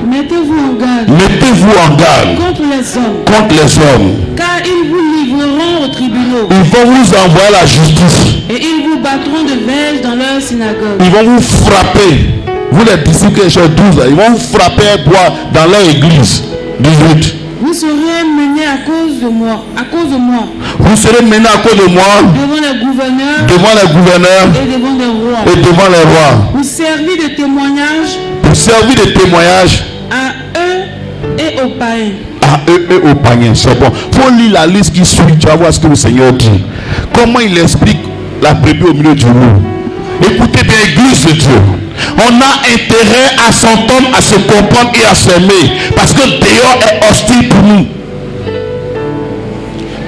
Mettez-vous en garde. Mettez-vous en garde. Contre les hommes. Contre les hommes. Car ils vous livreront aux tribunaux. Ils vont vous envoyer à la justice. Et ils vous battront de verge dans leur synagogue. Ils vont vous frapper. Vous les disciples que j'ai 12, ils vont vous frapper un bois dans leur église. 18. Vous serez menés à cause de moi. À cause de moi. Vous serez menés à cause de moi. Devant les gouverneurs. Devant les gouverneurs. Et devant les rois. Et devant les rois. Vous servez de témoignage. Pour servir de témoignage. À eux et aux païens. À eux et aux païens. C'est bon. Il faut lire la liste qui suit. Tu vas voir ce que le Seigneur dit. Comment il explique la brebis au milieu du loup. Écoutez bien, église de Dieu. On a intérêt à s'entendre, à se comprendre et à s'aimer. Parce que dehors est hostile pour nous.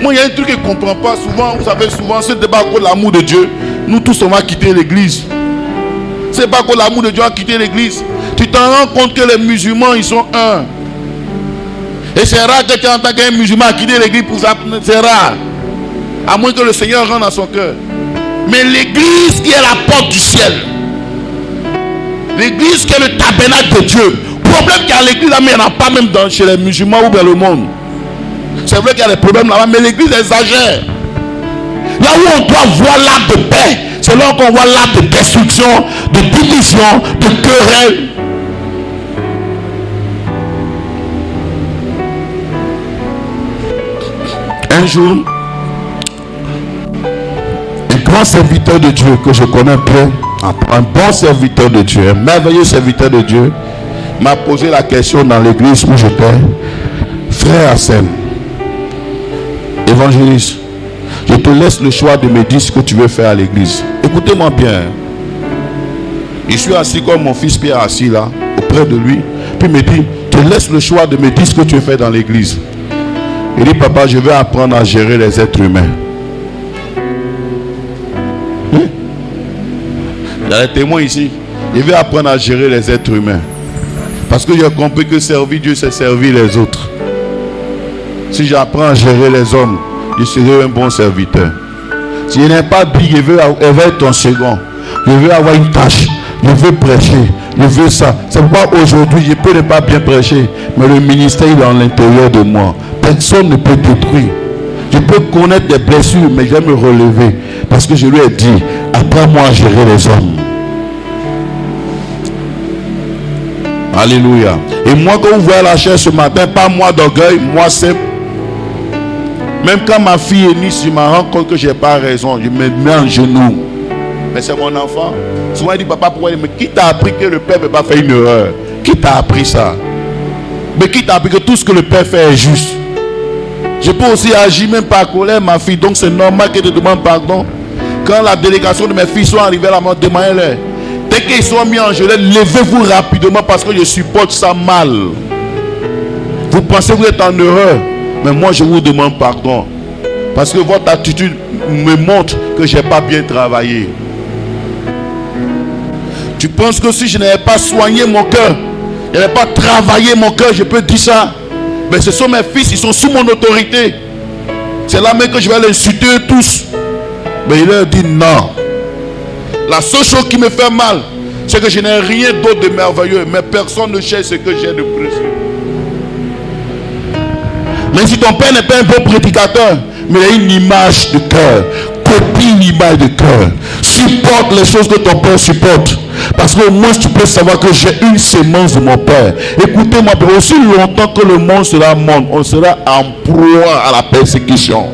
Moi, il y a un truc que je ne comprends pas. Souvent, vous savez, souvent, ce débat contre l'amour de Dieu. Nous tous, on va quitter l'église. C'est pas que l'amour de Dieu a quitté l'église. Tu t'en rends compte que les musulmans, ils sont un. Et c'est rare que tu entends qu'un musulman a quitté l'église pour ça. C'est rare. À moins que le Seigneur rentre dans son cœur. Mais l'église qui est la porte du ciel. L'église qui est le tabernacle de Dieu. Le problème qu'il y a à l'église là, mais il n'y en a pas même chez les musulmans ou dans le monde. C'est vrai qu'il y a des problèmes là-bas, mais l'église exagère. Là où on doit voir l'acte de paix, C'est là qu'on voit l'acte de destruction, de division, de querelle. Un jour, un grand serviteur de Dieu que je connais bien, un bon serviteur de Dieu, un merveilleux serviteur de Dieu, m'a posé la question dans l'église où j'étais. Frère Hassan, évangéliste, je te laisse le choix de me dire ce que tu veux faire à l'église. Écoutez-moi bien. Je suis assis comme mon fils Pierre assis là, auprès de lui. Puis il me dit, te laisse le choix de me dire ce que tu veux faire dans l'église. Il dit, papa, je vais apprendre à gérer les êtres humains. Il y a des témoins ici. Je vais apprendre à gérer les êtres humains. Parce que j'ai compris que servir Dieu, c'est servir les autres. Si j'apprends à gérer les hommes, je serai un bon serviteur. Si je n'ai pas dit, je veux être ton second. Je veux avoir une tâche. Je veux prêcher. Je veux ça. C'est pourquoi aujourd'hui, je peux ne pas bien prêcher. Mais le ministère est dans l'intérieur de moi. Personne ne peut détruire. Je peux connaître des blessures, mais je vais me relever. Parce que je lui ai dit, apprends-moi à gérer les hommes. Alléluia. Et moi, quand vous voyez la chair ce matin, pas moi d'orgueil, moi simple. Même quand ma fille est née, je me rends compte que je n'ai pas raison. Je me mets en genoux. Mais c'est mon enfant. Souvent il dit, papa, pourquoi? Mais qui t'a appris que le père ne peut pas faire une erreur? Qui t'a appris ça? Mais qui t'a appris que tout ce que le père fait est juste? Je peux aussi agir même par colère, ma fille. Donc c'est normal qu'elle te demande pardon. Quand la délégation de mes filles sont arrivées à la mort, demandez-leur. Dès qu'ils sont mis en gelée, levez-vous rapidement parce que je supporte ça mal. Vous pensez que vous êtes en erreur, mais moi je vous demande pardon. Parce que votre attitude me montre que je n'ai pas bien travaillé. Tu penses que si je n'avais pas soigné mon cœur, je n'avais pas travaillé mon cœur, je peux dire ça? Mais ce sont mes fils, ils sont sous mon autorité. C'est là même que je vais les insulter tous. Mais il leur dit non. La seule chose qui me fait mal, c'est que je n'ai rien d'autre de merveilleux. Mais personne ne cherche ce que j'ai de précieux. Même si ton père n'est pas un bon prédicateur, mais il a une image de cœur. Copie une image de cœur. Supporte les choses que ton père supporte. Parce qu'au moins tu peux savoir que j'ai une sémence de mon père. Écoutez-moi, aussi longtemps que le monde sera monde, on sera en proie à la persécution.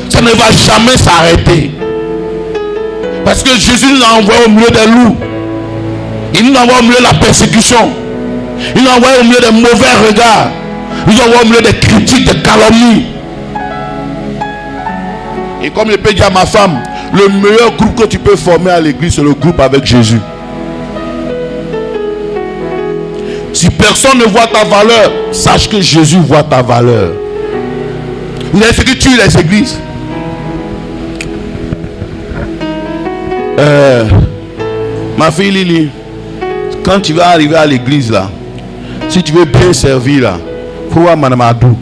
Ça ne va jamais s'arrêter. Parce que Jésus nous a envoyé au milieu des loups. Il nous envoie au milieu de la persécution. Il nous envoie au milieu des mauvais regards. Il nous envoie au milieu des critiques, des calomnies. Et comme je peux dire à ma femme, le meilleur groupe que tu peux former à l'église, c'est le groupe avec Jésus. Si personne ne voit ta valeur, sache que Jésus voit ta valeur. Vous avez fait que tu les églises. Ma fille Lily, quand tu vas arriver à l'église là, si tu veux bien servir là, il faut voir Madame Adou.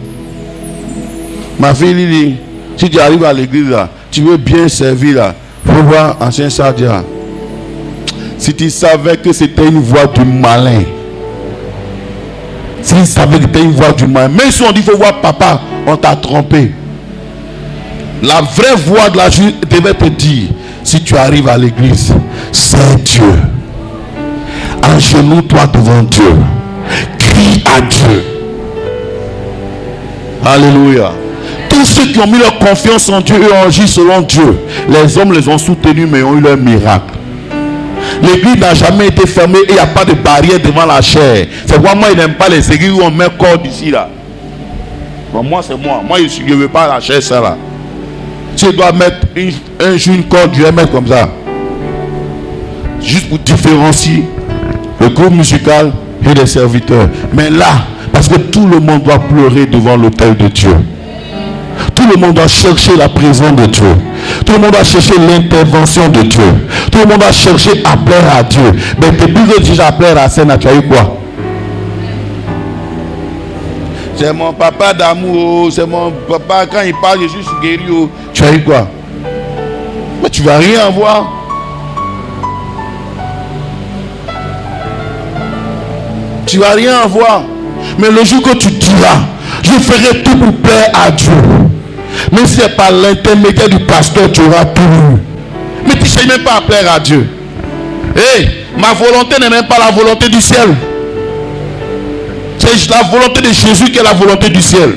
Ma fille Lily, si tu arrives à l'église là, tu veux bien servir là, il faut voir Ancien Sadia. Si tu savais que c'était une voix du malin, si tu savais que c'était une voix du malin, même si on dit il faut voir papa, on t'a trompé. La vraie voix de la justice devait te dire, si tu arrives à l'église, c'est Dieu. Agenouille-toi devant Dieu. Crie à Dieu. Alléluia. Tous ceux qui ont mis leur confiance en Dieu et ont agi selon Dieu, les hommes les ont soutenus mais ont eu leur miracle. L'église n'a jamais été fermée et il n'y a pas de barrière devant la chair. C'est pourquoi moi je n'aime pas les églises où on met corde ici là. Bon, moi c'est moi. Moi je ne veux pas la chair ça là. Si je dois mettre une corde, je vais mettre comme ça. Juste pour différencier le groupe musical et les serviteurs. Mais là, parce que tout le monde doit pleurer devant l'autel de Dieu. Tout le monde doit chercher la présence de Dieu. Tout le monde doit chercher l'intervention de Dieu. Tout le monde doit chercher à plaire à Dieu. Mais depuis que déjà à plaire à Seigneur, tu as eu quoi? C'est mon papa d'amour, c'est mon papa, quand il parle, je suis guéri. Tu as eu quoi? Mais tu ne vas rien avoir. Tu ne vas rien avoir. Mais le jour que tu diras, je ferai tout pour plaire à Dieu. Même si c'est par l'intermédiaire du pasteur, tu auras tout. Mais tu ne cherches même pas à plaire à Dieu. Ma volonté n'est même pas la volonté du ciel. C'est la volonté de Jésus qui est la volonté du ciel.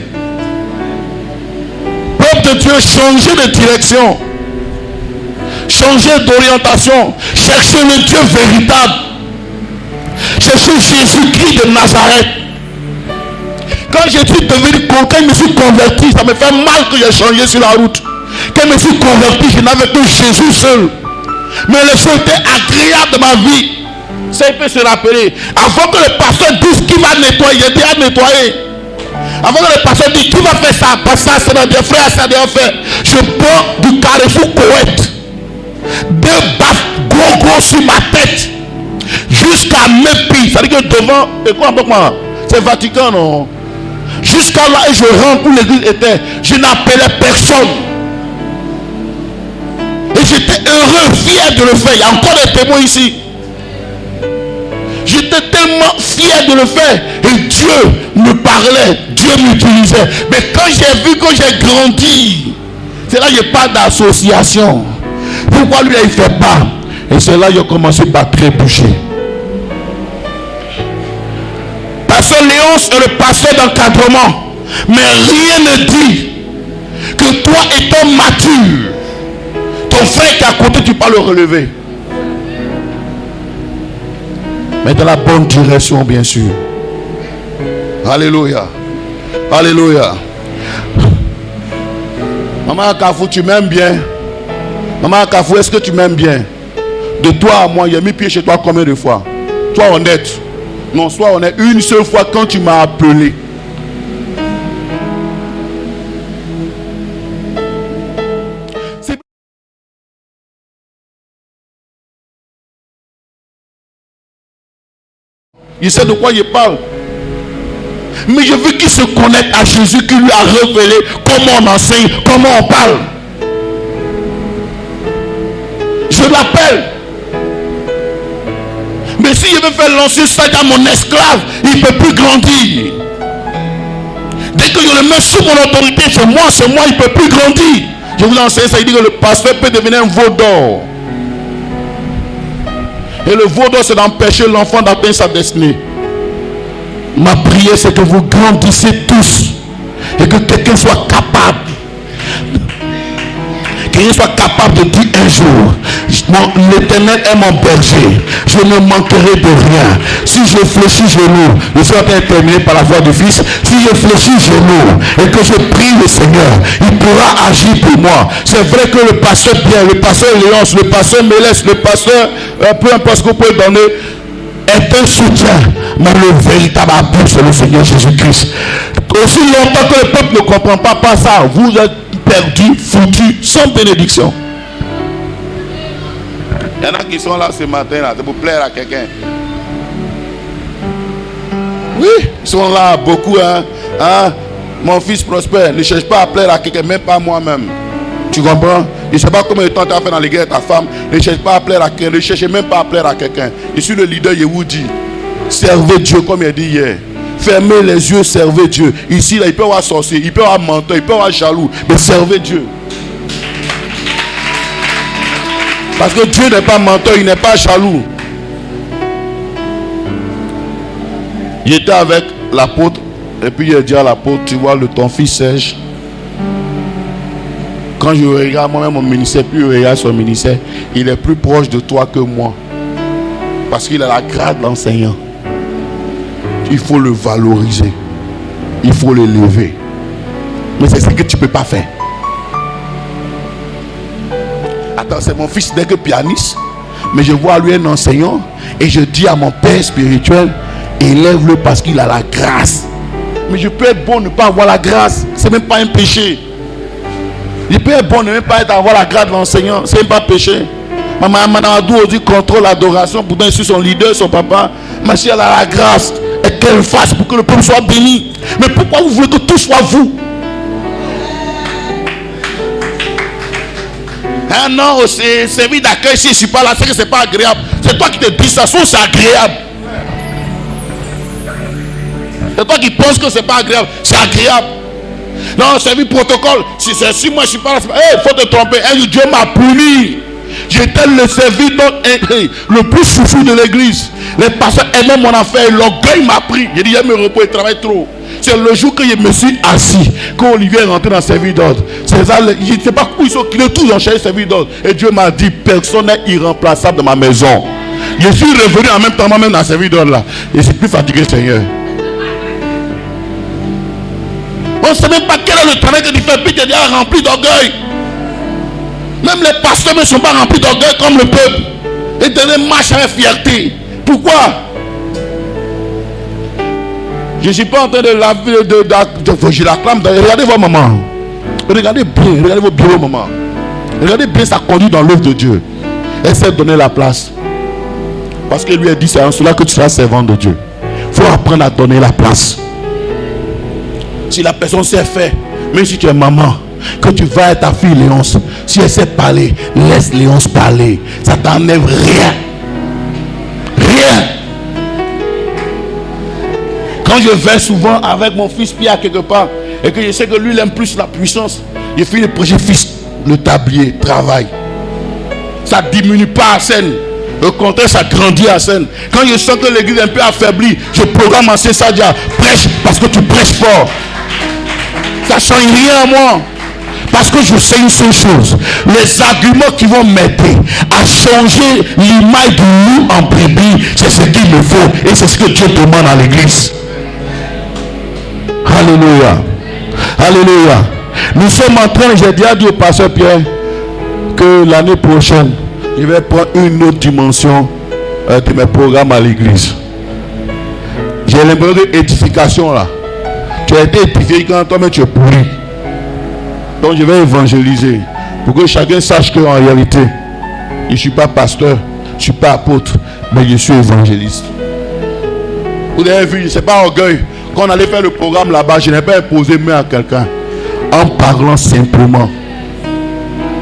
Peuple de Dieu, changez de direction. Changez d'orientation. Cherchez le Dieu véritable. Cherchez Jésus-Christ de Nazareth. Quand je suis devenu content, je me suis converti. Ça me fait mal que j'ai changé sur la route. Quand je me suis converti, je n'avais que Jésus seul. Mais le seul était agréable de ma vie. Ça, il peut se rappeler. Avant que le pasteur dise qui va nettoyer, il était à nettoyer. Avant que le pasteur dise qui va faire ça, parce que ça, c'est des frères, ça doit faire. Je prends du carrefour Koweït. 2 baffes gros sur ma tête. Jusqu'à mes pieds. C'est-à-dire que devant, et quoi, c'est Vatican, non? Jusqu'à là, et je rentre où l'église était. Je n'appelais personne. Et j'étais heureux, fier de le faire. Il y a encore des témoins ici. J'étais tellement fier de le faire. Et Dieu me parlait. Dieu m'utilisait. Mais quand j'ai vu que j'ai grandi, c'est là que je parle d'association. Pourquoi lui il ne fait pas? Et c'est là que j'ai commencé à trébucher. Pasteur Léonce est le pasteur d'encadrement. Mais rien ne dit que toi étant mature, ton frère qui est à côté, tu peux le relever. Mais dans la bonne direction, bien sûr. Alléluia. Alléluia. Maman Kafou, tu m'aimes bien? Maman Kafou, est-ce que tu m'aimes bien? De toi à moi, j'ai mis pied chez toi combien de fois? Sois honnête. Non, sois honnête. Une seule fois quand tu m'as appelé. Il sait de quoi il parle. Mais je veux qu'il se connecte à Jésus qui lui a révélé comment on enseigne, comment on parle. Je l'appelle. Mais si je veux faire lancer ça à mon esclave, il ne peut plus grandir. Dès que je le mets sous mon autorité, c'est moi, il ne peut plus grandir. Je vous enseigne ça, il dit que le pasteur peut devenir un veau d'or. Et le veau d'or, c'est d'empêcher l'enfant d'atteindre sa destinée. Ma prière, c'est que vous grandissez tous. Et que quelqu'un soit capable. Qu'il soit capable de dire un jour, l'Éternel est mon berger, je ne manquerai de rien. Si je fléchis genou, je suis en train de terminer par la voix du Fils. Si je fléchis genou et que je prie le Seigneur, il pourra agir pour moi. C'est vrai que le pasteur Pierre, le pasteur Léonce, le pasteur Mélès, le pasteur, peu importe ce que vous pouvez donner, est un soutien. Mais le véritable appui, c'est le Seigneur Jésus-Christ. Aussi longtemps que le peuple ne comprend pas ça, vous êtes perdu, foutu, sans bénédiction. Il y en a qui sont là ce matin, là, pour plaire à quelqu'un. Oui, ils sont là, beaucoup. Mon fils prospère, ne cherche pas à plaire à quelqu'un, même pas moi-même. Tu comprends? Je ne sais pas combien de temps tu as fait dans les guerres ta femme. Ne cherche pas à plaire à quelqu'un, ne cherche même pas à plaire à quelqu'un. Je suis le leader Yehoudi. Servez Dieu comme il a dit hier. Fermez les yeux, servez Dieu. Ici, là, il peut y avoir sorcier, il peut y avoir menteur, il peut y avoir jaloux. Mais servez Dieu. Parce que Dieu n'est pas menteur, il n'est pas jaloux. J'étais avec l'apôtre. Et puis il a dit à l'apôtre, tu vois, ton fils Serge. Quand je regarde moi-même mon ministère, puis je regarde son ministère, il est plus proche de toi que moi. Parce qu'il a la grade d'enseignant. Il faut le valoriser. Il faut l'élever. Mais c'est ce que tu ne peux pas faire. Attends, c'est mon fils n'est que pianiste. Mais je vois lui un enseignant. Et je dis à mon père spirituel, élève-le parce qu'il a la grâce. Mais je peux être bon ne pas avoir la grâce. C'est même pas un péché. Je peux être bon ne même pas avoir la grâce de l'enseignant. C'est même pas péché. Maman Adou dit contrôle l'adoration. Pourtant je suis son leader, son papa. Ma chère, elle a la grâce. Et qu'elle fasse pour que le peuple soit béni. Mais pourquoi vous voulez que tout soit vous? Ah non, c'est service d'accueil. Si je ne suis pas là, c'est que ce n'est pas agréable. C'est toi qui te dis ça, c'est agréable. C'est toi qui penses que ce n'est pas agréable. C'est agréable. Non, service protocole. Si moi je ne suis pas là, il faut te tromper. Dieu m'a puni. J'étais le serviteur, le plus chouchou de l'église. Les pasteurs aimaient mon affaire. L'orgueil m'a pris. J'ai dit, il me repos, il travaille trop. C'est le jour que je me suis assis, quand Olivier est rentré dans le service d'ordre. C'est ça, je ne sais pas où ils sont, tous ont cherché le service d'ordre. Et Dieu m'a dit, personne n'est irremplaçable dans ma maison. Je suis revenu en même temps, moi-même dans le service d'ordre là. Et je suis plus fatigué, Seigneur. On ne sait même pas quel est le travail que tu fais, puis tu es déjà rempli d'orgueil. Même les pasteurs ne sont pas remplis d'orgueil comme le peuple. Et ils marchent avec fierté. Pourquoi? Je ne suis pas en train de laver, je l'acclame. Regardez vos mamans. Regardez bien, regardez vos bureaux, maman. Regardez bien sa conduite dans l'œuvre de Dieu. Essaie de donner la place. Parce que lui a dit, c'est en cela que tu seras servant de Dieu. Il faut apprendre à donner la place. Si la personne sait faire, même si tu es maman, que tu vas être ta fille Léonce, si elle sait parler, laisse Léonce parler. Ça t'enlève rien. Rien. Quand je vais souvent avec mon fils Pierre quelque part, et que je sais que lui il aime plus la puissance, je finis le projet fils, le tablier, travail. Ça ne diminue pas à scène. Au contraire, ça grandit à scène. Quand je sens que l'église est un peu affaiblie, je programme à Sadia, prêche parce que tu prêches fort. Ça ne change rien à moi. Parce que je sais une seule chose. Les arguments qui vont m'aider à changer l'image du loup en brebis, c'est ce qu'il me faut. Et c'est ce que Dieu demande à l'église. Alléluia. Alléluia. Nous sommes en train, j'ai déjà dit au pasteur Pierre, que l'année prochaine, je vais prendre une autre dimension de mes programmes à l'église. J'ai l'impression d'édification là. Tu as été édifié quand toi-même tu es pourri. Donc je vais évangéliser pour que chacun sache qu'en réalité, je ne suis pas pasteur, je ne suis pas apôtre, mais je suis évangéliste. Vous avez vu, ce n'est pas orgueil. Quand on allait faire le programme là-bas, je n'ai pas imposé main à quelqu'un. En parlant simplement,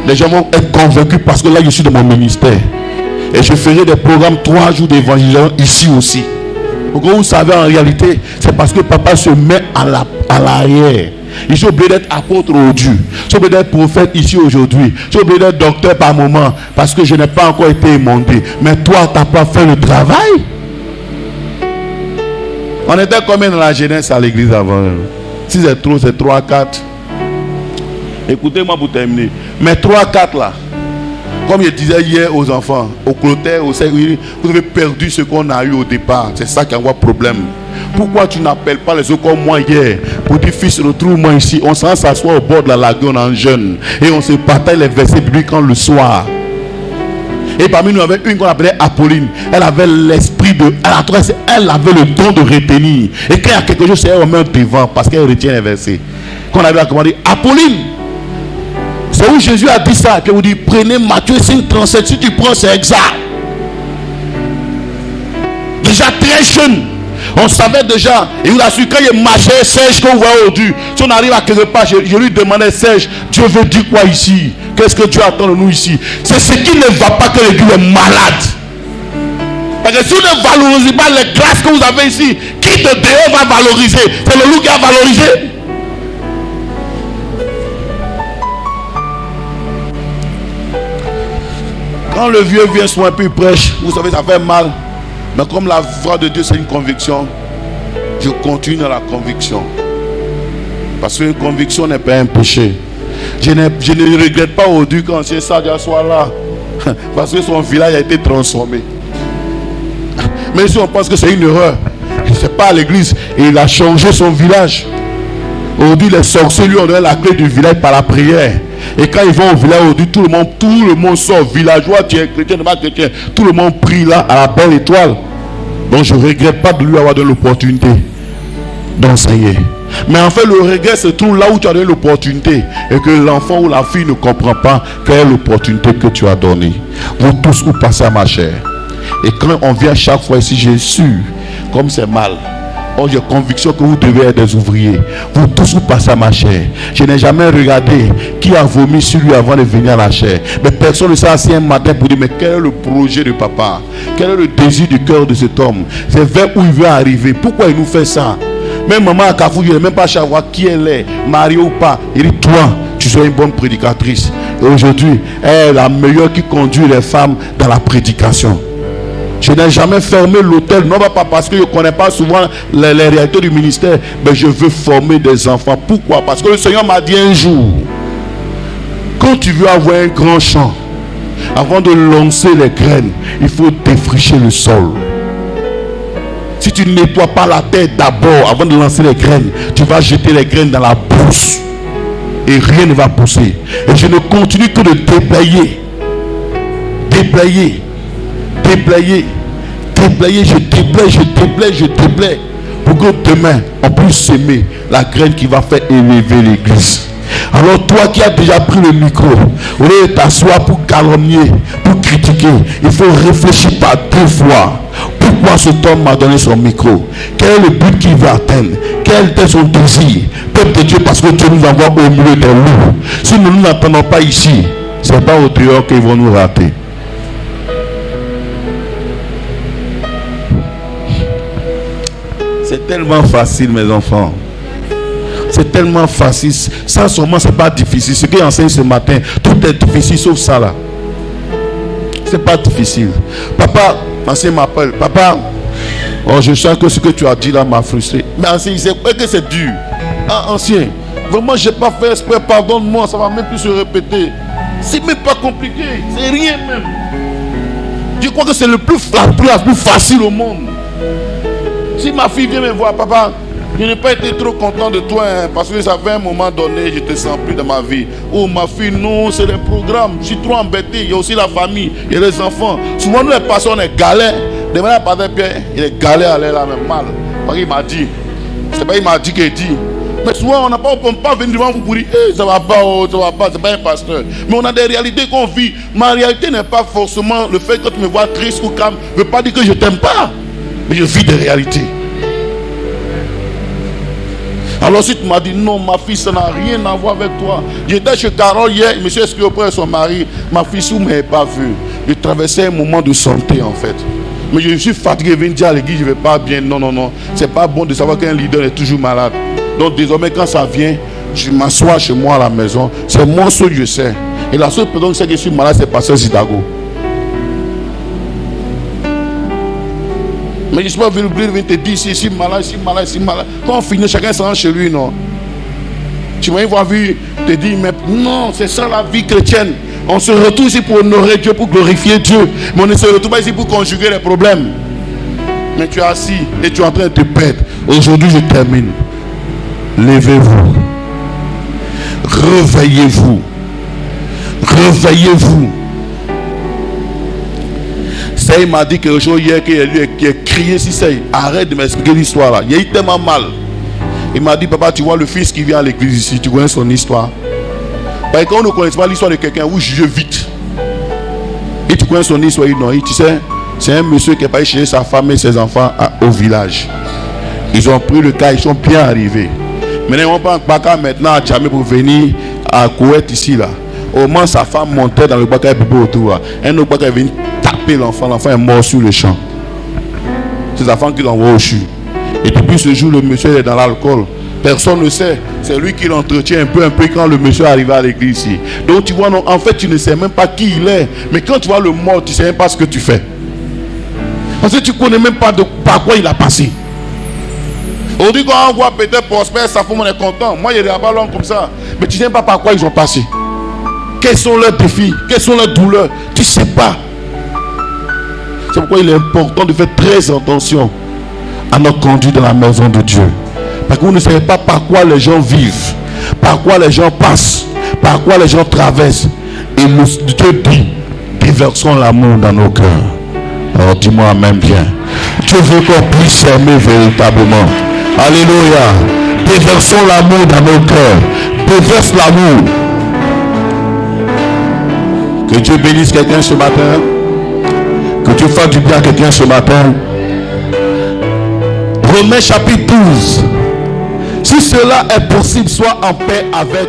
les gens vont être convaincus parce que là je suis dans mon ministère. Et je ferai des programmes 3 jours d'évangélisation ici aussi. Donc vous savez en réalité, c'est parce que papa se met à l'arrière. Je suis obligé d'être apôtre aujourd'hui. Je suis obligé d'être prophète ici aujourd'hui. Je suis obligé d'être docteur par moment. Parce que je n'ai pas encore été émondé. Mais toi, tu n'as pas fait le travail. On était combien dans la jeunesse à l'église avant? Si c'est trop, c'est 3, 4. Écoutez-moi pour terminer. Mais 3, 4 là. Comme je disais hier aux enfants, au clotaire, au service, vous avez perdu ce qu'on a eu au départ. C'est ça qui envoie problème. Pourquoi tu n'appelles pas les autres comme moi hier pour dire fils, retrouve-moi ici. On s'en s'assoit au bord de la lagune en jeûne et on se partage les versets bibliques quand le soir. Et parmi nous, il y avait une qu'on appelait Apolline. Elle avait l'esprit de... Elle avait le don de retenir. Et quand il y a quelque chose, c'est elle remet devant parce qu'elle retient les versets. Quand on avait commandé Apolline, c'est où Jésus a dit ça. Et puis on dit, prenez Matthieu 5:37. Si tu prends, c'est exact. Déjà très jeune. On savait déjà. Et il a su quand il marchait, Serge, qu'on voit aujourd'hui. Si on arrive à quelque part, je lui demandais, Serge, Dieu veut dire quoi ici? Qu'est-ce que Dieu attend de nous ici? C'est ce qui ne va pas que l'église est malade. Parce que si vous ne valorisez pas les grâces que vous avez ici, qui de dehors va valoriser? C'est le loup qui a valorisé. Quand le vieux vient souvent et puis il prêche, vous savez, ça fait mal. Mais comme la voix de Dieu, c'est une conviction, je continue dans la conviction. Parce qu'une conviction n'est pas un péché. Je ne regrette pas aujourd'hui quand M. Sadia soit là. Parce que son village a été transformé. Mais si on pense que c'est une erreur, ce n'est pas à l'église. Et il a changé son village. Aujourd'hui, les sorciers lui ont donné la clé du village par la prière. Et quand ils vont au village aujourd'hui, tout le monde sort. Villageois, tu es chrétien, tu n'es pas chrétien. Tout le monde prie là à la belle étoile. Donc je ne regrette pas de lui avoir donné l'opportunité d'enseigner. Mais en fait, le regret se trouve là où tu as donné l'opportunité. Et que l'enfant ou la fille ne comprend pas quelle est l'opportunité que tu as donnée. Vous tous, vous passez à ma chair. Et quand on vient chaque fois ici, j'ai su comme c'est mal. Oh, j'ai conviction que vous devez être des ouvriers. Vous tous vous passez à ma chair. Je n'ai jamais regardé qui a vomi sur lui avant de venir à la chair. Mais personne ne s'est assis un matin pour dire, mais quel est le projet de papa? Quel est le désir du cœur de cet homme? C'est vers où il veut arriver. Pourquoi il nous fait ça? Même maman à Kafou, je n'ai même pas savoir qui elle est, mariée ou pas. Il dit, toi, tu seras une bonne prédicatrice. Aujourd'hui, elle est la meilleure qui conduit les femmes dans la prédication. Je n'ai jamais fermé l'hôtel, non pas parce que je ne connais pas souvent les réalités du ministère, mais je veux former des enfants. Pourquoi? Parce que le Seigneur m'a dit un jour, quand tu veux avoir un grand champ, avant de lancer les graines, il faut défricher le sol. Si tu ne nettoies pas la terre d'abord, avant de lancer les graines, tu vas jeter les graines dans la bourse et rien ne va pousser. Et je ne continue que de déblayer, je déblaye pour que demain on puisse s'aimer la graine qui va faire élever l'église. Alors toi qui as déjà pris le micro, au lieu de t'asseoir pour calomnier, pour critiquer, il faut réfléchir par 2 fois. Pourquoi cet homme m'a donné son micro? Quel est le but qu'il veut atteindre? Quel était son désir? Peuple de Dieu, parce que Dieu nous envoie au milieu des loups. Si nous ne l'entendons pas ici, ce n'est pas au dehors qu'ils vont nous rater. C'est tellement facile, mes enfants. C'est tellement facile. Ça seulement, c'est pas difficile. Ce qu'il enseigne ce matin, tout est difficile sauf ça là. C'est pas difficile. Papa, ancien m'appelle. Papa, oh, je sens que ce que tu as dit là m'a frustré. Mais ancien, il sait que c'est dur. Ah, ancien, vraiment, j'ai pas fait exprès. Pardonne-moi, ça va même plus se répéter. C'est même pas compliqué. C'est rien même. Je crois que c'est la plus facile au monde. Si ma fille vient me voir, papa, je n'ai pas été trop content de toi, hein, parce que ça fait un moment donné, je te sens plus dans ma vie. Oh ma fille, non, c'est les programmes, je suis trop embêté. Il y a aussi la famille, il y a les enfants. Souvent nous les passons, on est galère. Demain, il est galère à l'air là même mal. Parce qu'il m'a dit, c'est pas il m'a dit qu'il dit. Mais souvent on ne peut pas venir devant vous pour dire hey, ça va pas, oh, ça va pas, c'est pas un pasteur. Mais on a des réalités qu'on vit. Ma réalité n'est pas forcément le fait que tu me vois triste ou calme, ne veut pas dire que je t'aime pas. Mais je vis des réalités. Alors si tu m'as dit non, ma fille, ça n'a rien à voir avec toi. J'étais chez Carole hier, je me suis inscrit auprès de son mari. Ma fille, si vous ne m'avez pas vu, je traversais un moment de santé en fait. Mais je suis fatigué, je viens dire à l'église, je ne vais pas bien. Non, non, non. C'est pas bon de savoir qu'un leader est toujours malade. Donc désormais, quand ça vient, je m'assois chez moi à la maison. C'est moi seul, je sais. Et la seule personne qui sait que je suis malade, c'est Pasteur Zidago. Mais je ne suis pas venu te dire si malade. Quand on finit, chacun se rend chez lui, non. Tu m'as vu te dire, mais non, c'est ça la vie chrétienne. On se retrouve ici pour honorer Dieu, pour glorifier Dieu. Mais on ne se retrouve pas ici pour conjuguer les problèmes. Mais tu es assis et tu es en train de te perdre. Aujourd'hui, je termine. Levez-vous. Réveillez-vous. Réveillez-vous. Ça, il m'a dit quelque chose hier qui a crié si ça. Arrête de m'expliquer l'histoire là. Il a eu tellement mal. Il m'a dit, papa, tu vois le fils qui vient à l'église ici, tu connais son histoire. Parce que quand on ne connaît pas l'histoire de quelqu'un, vous jugez vite. Et tu connais son histoire, il dit non, tu sais, c'est un monsieur qui est parti chercher sa femme et ses enfants au village. Ils ont pris le cas, ils sont bien arrivés. Maintenant, ils vont prendre Baka maintenant à Tchamé pour venir à Koweït ici là. Au moment sa femme montait dans le Baka et Bébé autour. Un autre Baka est venu taper l'enfant est mort sur le champ. C'est sa femme qui l'envoie au CHU. Et depuis ce jour, le monsieur est dans l'alcool. Personne ne sait. C'est lui qui l'entretient un peu quand le monsieur arrive à l'église ici. Donc tu vois, non, en fait, tu ne sais même pas qui il est. Mais quand tu vois le mort, tu ne sais même pas ce que tu fais. Parce que tu ne connais même pas par quoi il a passé. Aujourd'hui, quand on voit peut-être Prosper, sa femme, on est content. Moi, il y a des ballons comme ça. Mais tu ne sais pas par quoi ils ont passé. Quels sont leurs défis? Quelles sont leurs douleurs? Tu ne sais pas. C'est pourquoi il est important de faire très attention à notre conduite dans la maison de Dieu. Parce que vous ne savez pas par quoi les gens vivent, par quoi les gens passent, par quoi les gens traversent. Et Dieu dit, déversons l'amour dans nos cœurs. Alors dis-moi amen bien. Dieu veut qu'on puisse s'aimer véritablement. Alléluia. Déversons l'amour dans nos cœurs. Déverse l'amour. Que Dieu bénisse quelqu'un ce matin. Que Dieu fasse du bien à quelqu'un ce matin. Romains chapitre 12. Si cela est possible, sois en paix avec